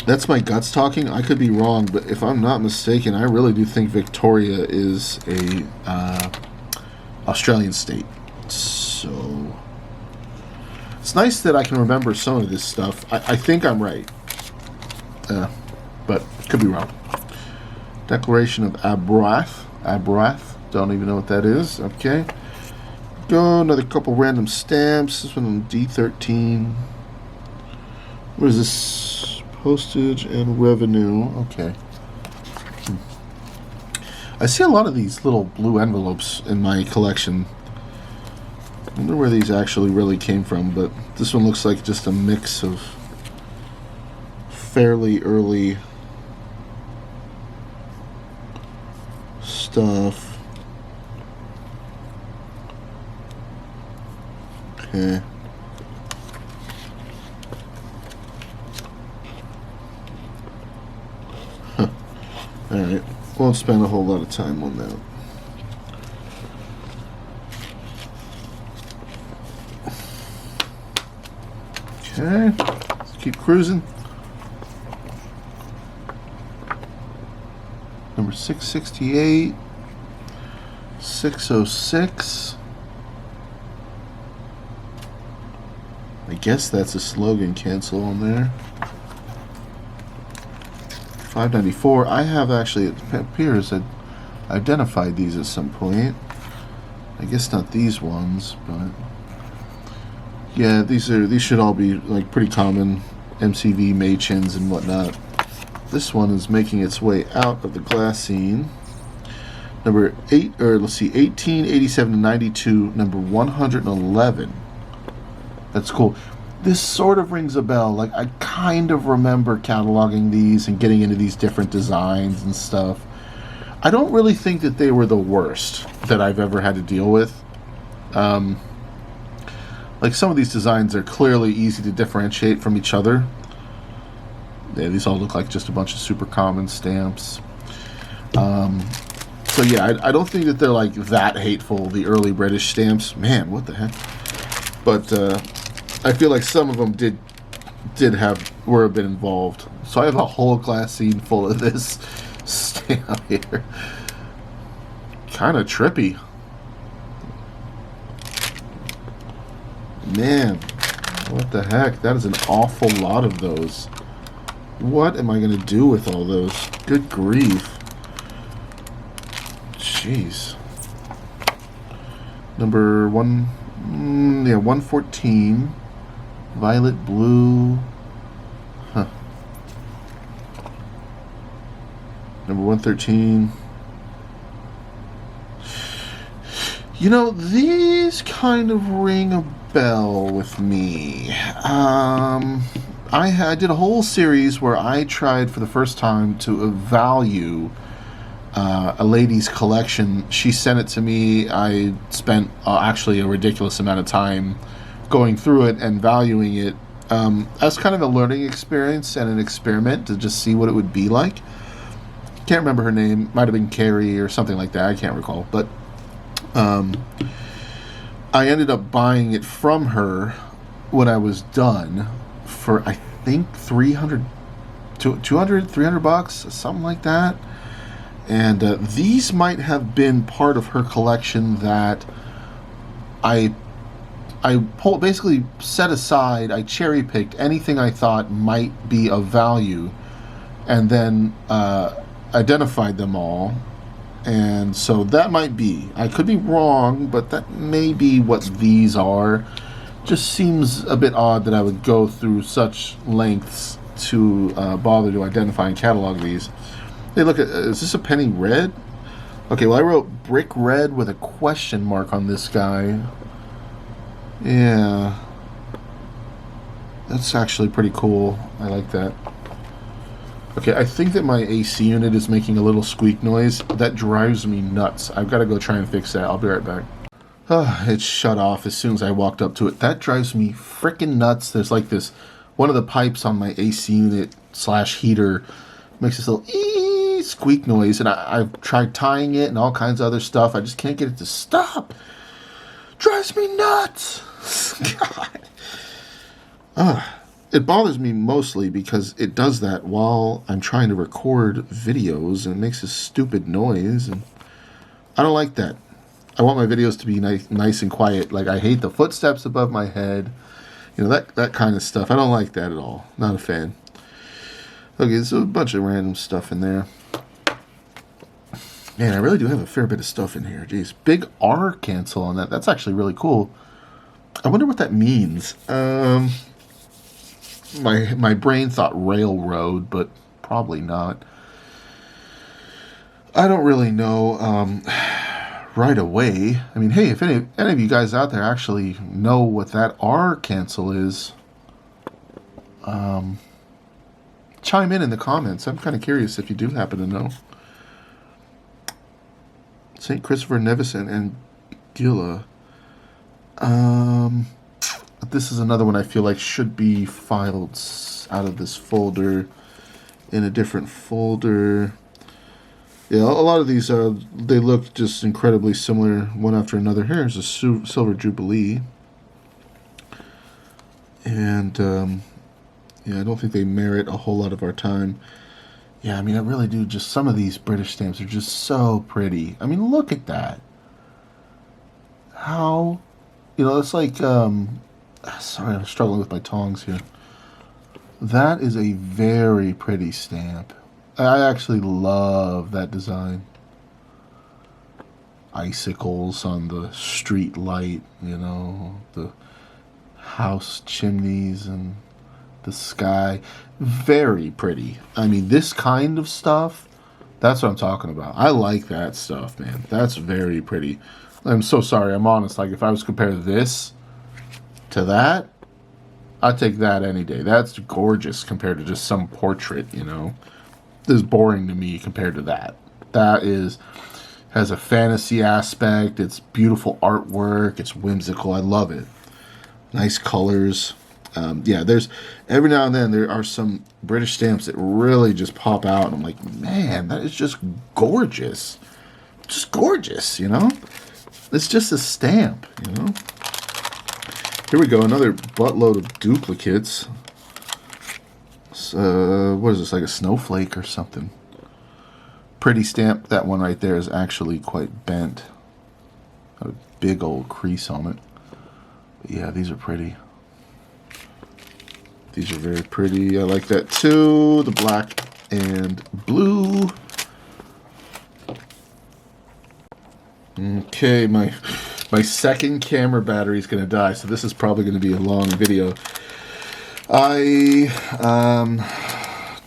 That's my guts talking. I could be wrong, but if I'm not mistaken, I really do think Victoria is a Australian state. So it's nice that I can remember some of this stuff. I think I'm right, but could be wrong. Declaration of Abrath. Don't even know what that is. Okay. Go another couple random stamps. This one on D13. What is this? Postage and revenue. Okay. I see a lot of these little blue envelopes in my collection. I wonder where these actually really came from, but this one looks like just a mix of fairly early stuff. Okay. Huh. Alright. Won't spend a whole lot of time on that. Okay. Let's keep cruising. Number 668. 606. I guess that's a slogan cancel on there. 594. I have actually, it appears, I identified these at some point. I guess not these ones, but yeah, these should all be like pretty common MCV Machins and whatnot. This one is making its way out of the glassine. Number 1887 to 92, number 111. That's cool. This sort of rings a bell. Like, I kind of remember cataloging these and getting into these different designs and stuff. I don't really think that they were the worst that I've ever had to deal with. Like, some of these designs are clearly easy to differentiate from each other. Yeah, these all look like just a bunch of super common stamps. So yeah, I don't think that they're like that hateful, the early British stamps. Man, what the heck? But I feel like some of them were a bit involved. So I have a whole glassine full of this stamp here. Kind of trippy. Man, what the heck? That is an awful lot of those. What am I going to do with all those? Good grief. Jeez. Number 114. Violet blue. Huh. Number 113. You know, these kind of ring a bell with me. I did a whole series where I tried for the first time to value a lady's collection. She sent it to me. I spent actually a ridiculous amount of time going through it and valuing it as kind of a learning experience and an experiment to just see what it would be like. Can't remember her name. Might have been Carrie or something like that. I can't recall. But I ended up buying it from her when I was done for, I think, $300, $300, something like that. And these might have been part of her collection that I basically set aside. I cherry picked anything I thought might be of value, and then identified them all. And so that might be. I could be wrong, but that may be what these are. Just seems a bit odd that I would go through such lengths to bother to identify and catalog these. Hey, look, is this a penny red? Okay, well, I wrote brick red with a question mark on this guy. Yeah. That's actually pretty cool. I like that. Okay, I think that my AC unit is making a little squeak noise. That drives me nuts. I've got to go try and fix that. I'll be right back. It shut off as soon as I walked up to it. That drives me freaking nuts. There's like this, one of the pipes on my AC unit / heater makes this little squeak noise, and I've tried tying it and all kinds of other stuff. I just can't get it to stop. Drives me nuts. God. it bothers me mostly because it does that while I'm trying to record videos and it makes this stupid noise, and I don't like that. I want my videos to be nice and quiet. Like, I hate the footsteps above my head. You know, that kind of stuff. I don't like that at all. Not a fan. Okay, there's a bunch of random stuff in there. Man, I really do have a fair bit of stuff in here. Jeez. Big R cancel on that. That's actually really cool. I wonder what that means. My brain thought railroad, but probably not. I don't really know right away. I mean, hey, if any of you guys out there actually know what that R cancel is, chime in the comments. I'm kind of curious if you do happen to know. St. Christopher Nevison and Gila. This is another one I feel like should be filed out of this folder in a different folder. Yeah, a lot of these, they look just incredibly similar one after another. Here's a Silver Jubilee. And, yeah, I don't think they merit a whole lot of our time. Yeah, I mean, I really do. Just some of these British stamps are just so pretty. I mean, look at that. How, you know, it's like, sorry, I'm struggling with my tongs here. That is a very pretty stamp. I actually love that design. Icicles on the street light, you know, the house chimneys and the sky. Very pretty. I mean, this kind of stuff, that's what I'm talking about. I like that stuff, man. That's very pretty. I'm so sorry, I'm honest. Like, if I was to compare this to that, I'd take that any day. That's gorgeous compared to just some portrait, you know. This is boring to me compared to that. That has a fantasy aspect. It's beautiful artwork. It's whimsical. I love it. Nice colors. Yeah, there's every now and then there are some British stamps that really just pop out, and I'm like, man, that is just gorgeous. Just gorgeous, you know? It's just a stamp, you know? Here we go, another buttload of duplicates. What is this, like a snowflake or something? Pretty stamp. That one right there is actually quite bent. Got a big old crease on it. But yeah, these are pretty. These are very pretty. I like that too. The black and blue. Okay, my second camera battery is going to die, so this is probably going to be a long video. I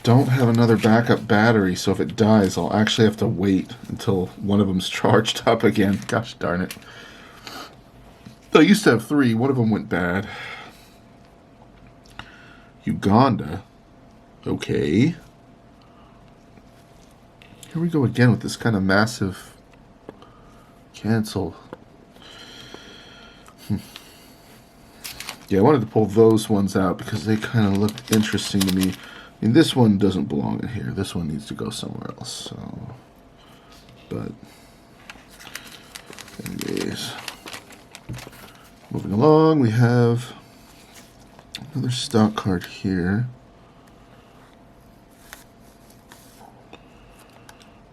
don't have another backup battery, so if it dies, I'll actually have to wait until one of them's charged up again. Gosh darn it. I used to have 3. One of them went bad. Uganda. Okay. Here we go again with this kind of massive cancel. Yeah, I wanted to pull those ones out because they kind of looked interesting to me. I mean, this one doesn't belong in here. This one needs to go somewhere else. So, but anyways, moving along, we have another stock card here.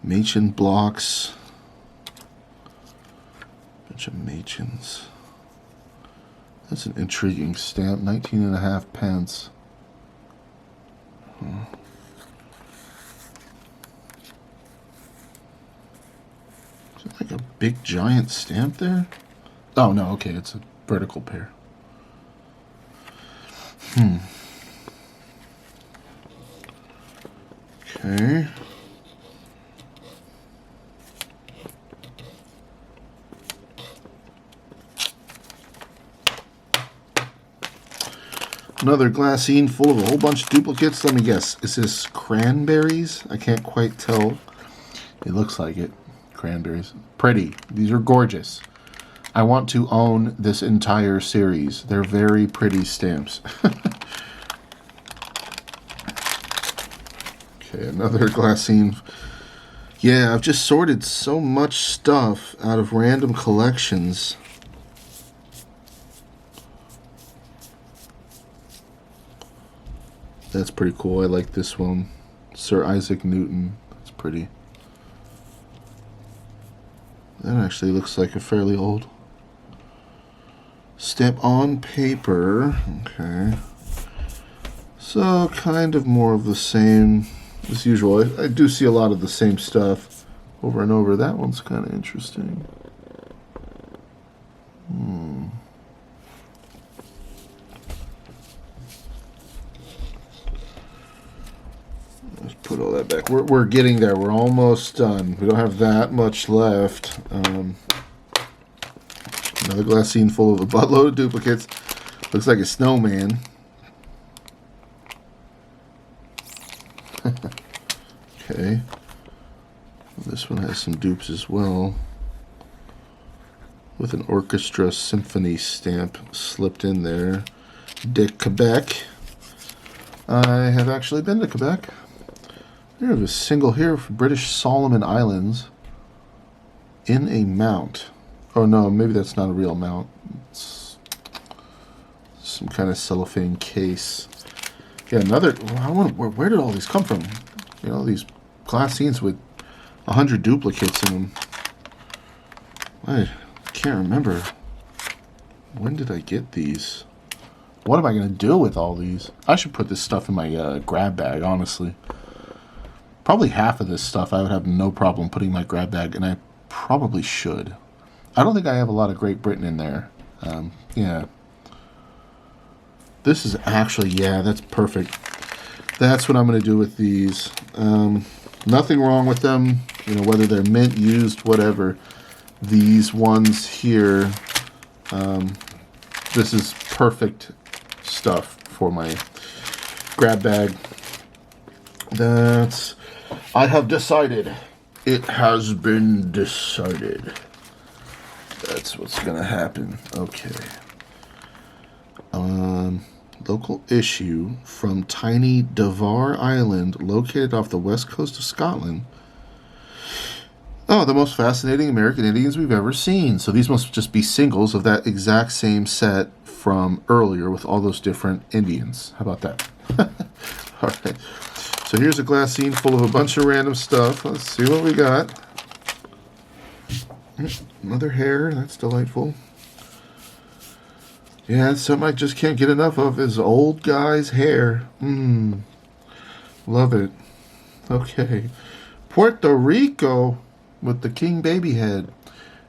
Machen blocks. Bunch of Machens. That's an intriguing stamp. 19.5 pence. Is it like a big giant stamp there? Oh no, okay, it's a vertical pair. Okay. Another glassine full of a whole bunch of duplicates. Let me guess. Is this cranberries? I can't quite tell. It looks like it. Cranberries. Pretty. These are gorgeous. I want to own this entire series. They're very pretty stamps. Okay, another glassine. Yeah, I've just sorted so much stuff out of random collections. That's pretty cool. I like this one. Sir Isaac Newton. That's pretty. That actually looks like a fairly old stamp on paper. Okay. So, kind of more of the same as usual. I do see a lot of the same stuff over and over. That one's kind of interesting. Let's put all that back. We're getting there. We're almost done. We don't have that much left. Another glassine full of a buttload of duplicates. Looks like a snowman. Okay. This one has some dupes as well. With an orchestra symphony stamp slipped in there. De Quebec. I have actually been to Quebec. There's a single here for British Solomon Islands. In a mount. Oh no, maybe that's not a real mount. It's some kind of cellophane case. Yeah, another. Where did all these come from? You know, these glassines with 100 duplicates in them. I can't remember. When did I get these? What am I going to do with all these? I should put this stuff in my grab bag, honestly. Probably half of this stuff I would have no problem putting in my grab bag, and I probably should. I don't think I have a lot of Great Britain in there. Yeah. This is actually, yeah, that's perfect. That's what I'm going to do with these. Nothing wrong with them, you know, whether they're mint, used, whatever. These ones here, this is perfect stuff for my grab bag. I have decided. It has been decided. That's what's gonna happen. Okay. Local issue from tiny Devar Island, located off the west coast of Scotland. Oh, the most fascinating American Indians we've ever seen. So these must just be singles of that exact same set from earlier with all those different Indians. How about that? All right. So here's a glassine full of a bunch of random stuff. Let's see what we got. Another hair. That's delightful. Yeah, it's something I just can't get enough of is old guy's hair. Love it. Okay. Puerto Rico with the king baby head.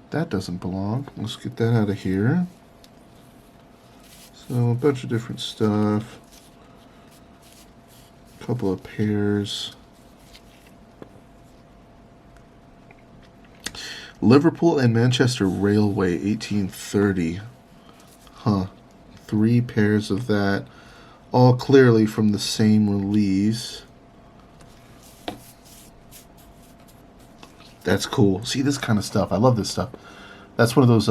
That doesn't belong. Let's get that out of here. So a bunch of different stuff. A couple of pairs. Liverpool and Manchester Railway, 1830. Huh. 3 pairs of that. All clearly from the same release. That's cool. See this kind of stuff. I love this stuff. That's one of those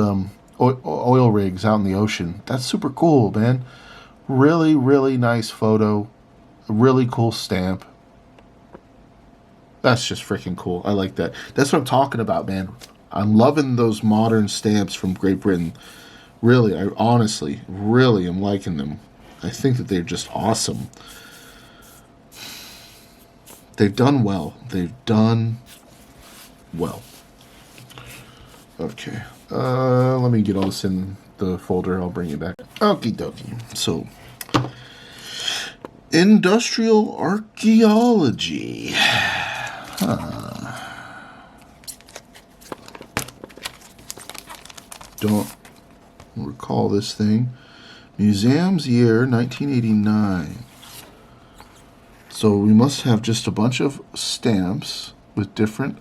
oil rigs out in the ocean. That's super cool, man. Really, really nice photo. A really cool stamp. That's just freaking cool. I like that. That's what I'm talking about, man. I'm loving those modern stamps from Great Britain. Really, I honestly, really am liking them. I think that they're just awesome. They've done well. They've done well. Okay. Let me get all this in the folder. I'll bring it back. Okie dokie. So, industrial archaeology. Don't recall this thing. Museum's year 1989. So we must have just a bunch of stamps with different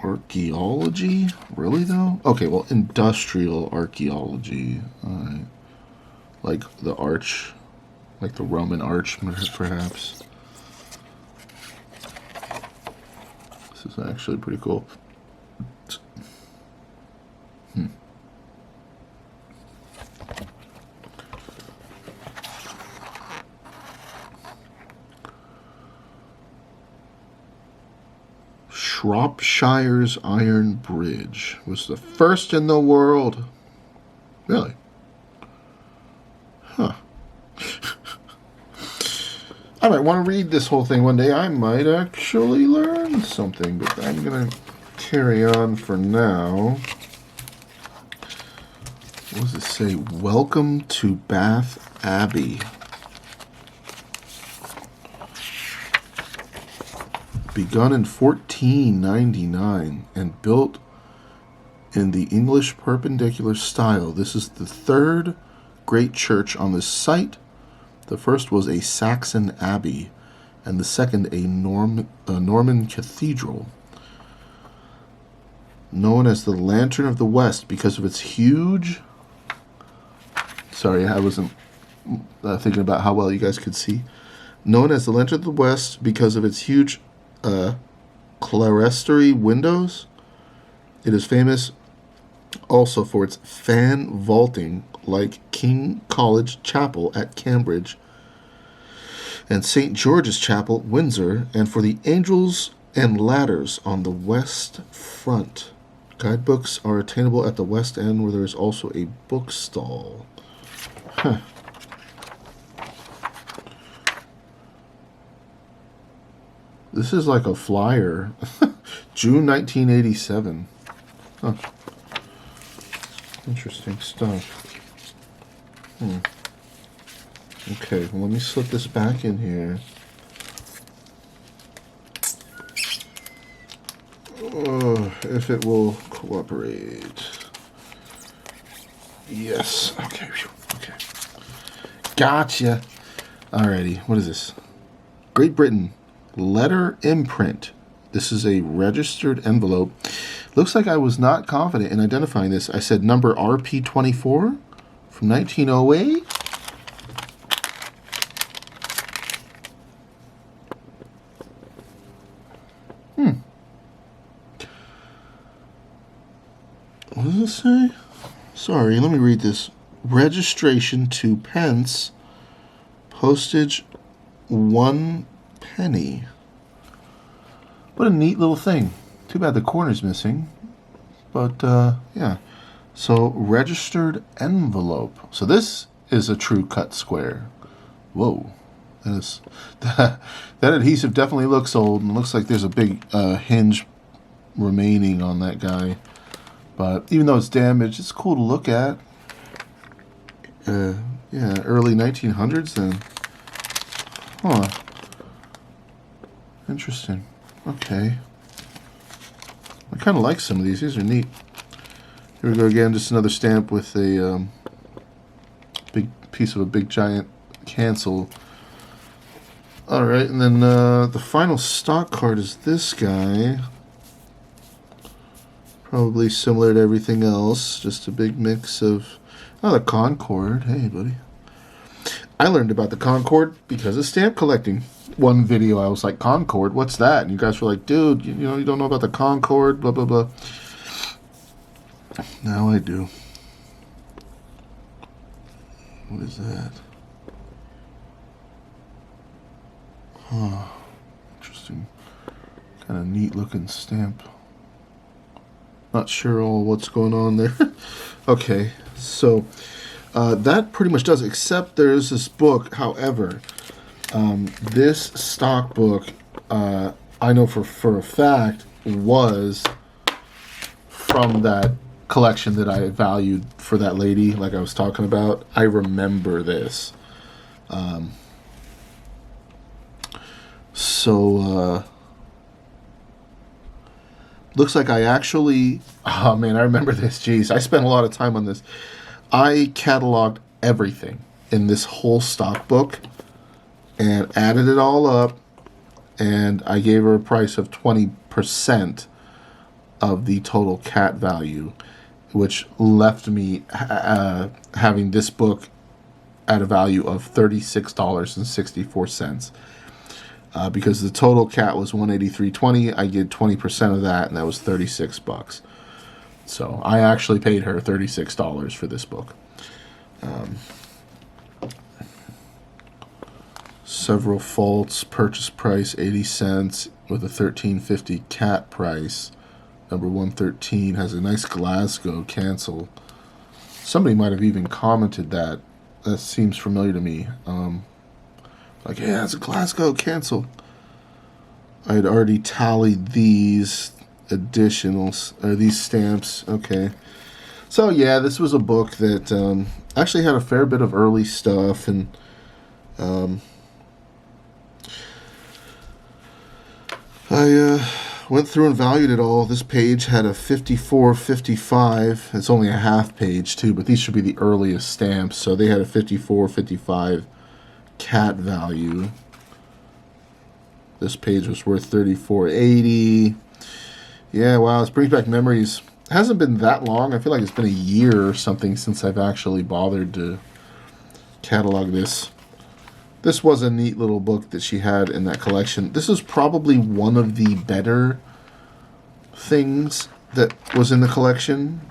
archaeology. Really though? Okay, well, industrial archaeology. Alright. Like the arch. Like the Roman arch, perhaps. This is actually pretty cool. Shropshire's Iron Bridge was the first in the world. Really? Huh. I might want to read this whole thing one day. I might actually learn something, but I'm going to carry on for now. What does it say? Welcome to Bath Abbey. Begun in 1499 and built in the English Perpendicular style. This is the third great church on this site. The first was a Saxon abbey, and the second a Norman cathedral. Known as the Lantern of the West because of its huge... Sorry, I wasn't thinking about how well you guys could see. Known as the Lantern of the West because of its huge clerestory windows. It is famous also for its fan vaulting like King College Chapel at Cambridge and St. George's Chapel, Windsor, and for the angels and ladders on the west front. Guidebooks are attainable at the west end where there is also a bookstall. Huh. This is like a flyer. June 1987. Huh. Interesting stuff. Okay, well, let me slip this back in here. Oh, if it will cooperate. Yes. Okay. Okay. Gotcha. Alrighty. What is this? Great Britain. Letter imprint. This is a registered envelope. Looks like I was not confident in identifying this. I said number RP24 from 1908. What does it say? Sorry, let me read this. Registration 2 pence. Postage 1 penny. What a neat little thing. Too bad the corner's missing. But, yeah. So, registered envelope. So this is a true cut square. Whoa. That adhesive definitely looks old. And looks like there's a big hinge remaining on that guy. But even though it's damaged, it's cool to look at. Yeah, early 1900s then. Huh. Interesting. Okay. I kind of like some of these. These are neat. Here we go again. Just another stamp with a big piece of a big giant cancel. Alright, and then the final stock card is this guy. Probably similar to everything else. Just a big mix of... Oh, the Concorde. Hey, buddy. I learned about the Concorde because of stamp collecting. One video I was like, Concorde, what's that? And you guys were like, dude, you know, you don't know about the Concorde, blah, blah, blah. Now I do. What is that? Huh. Interesting. Kind of neat looking stamp. Not sure all what's going on there. Okay, so that pretty much does, except there's this book. However, this stock book, I know for a fact, was from that collection that I valued for that lady, like I was talking about. I remember this. Looks like I actually... Oh, man, I remember this. Jeez, I spent a lot of time on this. I cataloged everything in this whole stock book and added it all up, and I gave her a price of 20% of the total cat value, which left me having this book at a value of $36.64. Because the total cat was $183.20, I get 20% of that, and that was $36. So I actually paid her $36 for this book. Several faults, purchase price 80 cents with a $13.50 cat price. Number 113 has a nice Glasgow cancel. Somebody might have even commented that. That seems familiar to me. Like, yeah, it's a Glasgow, cancel. I had already tallied these additionals, or these stamps. Okay. So, yeah, this was a book that actually had a fair bit of early stuff, and I went through and valued it all. This page had a 54.55. It's only a half page, too, but these should be the earliest stamps, so they had a 54.55 cat value. This page was worth $34.80. Yeah, wow, this brings back memories. It hasn't been that long. I feel like it's been a year or something since I've actually bothered to catalog this. This was a neat little book that she had in that collection. This is probably one of the better things that was in the collection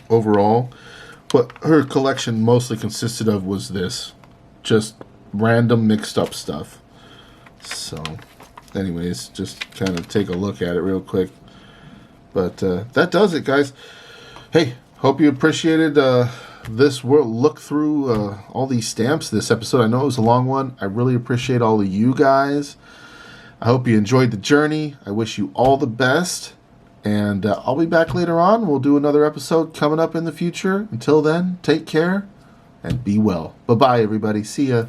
overall. What her collection mostly consisted of was this. Just random mixed up stuff. So, anyways, just kind of take a look at it real quick. But that does it, guys. Hey, hope you appreciated this look through all these stamps this episode. I know it was a long one. I really appreciate all of you guys. I hope you enjoyed the journey. I wish you all the best. And I'll be back later on. We'll do another episode coming up in the future. Until then, take care and be well. Bye-bye, everybody. See ya.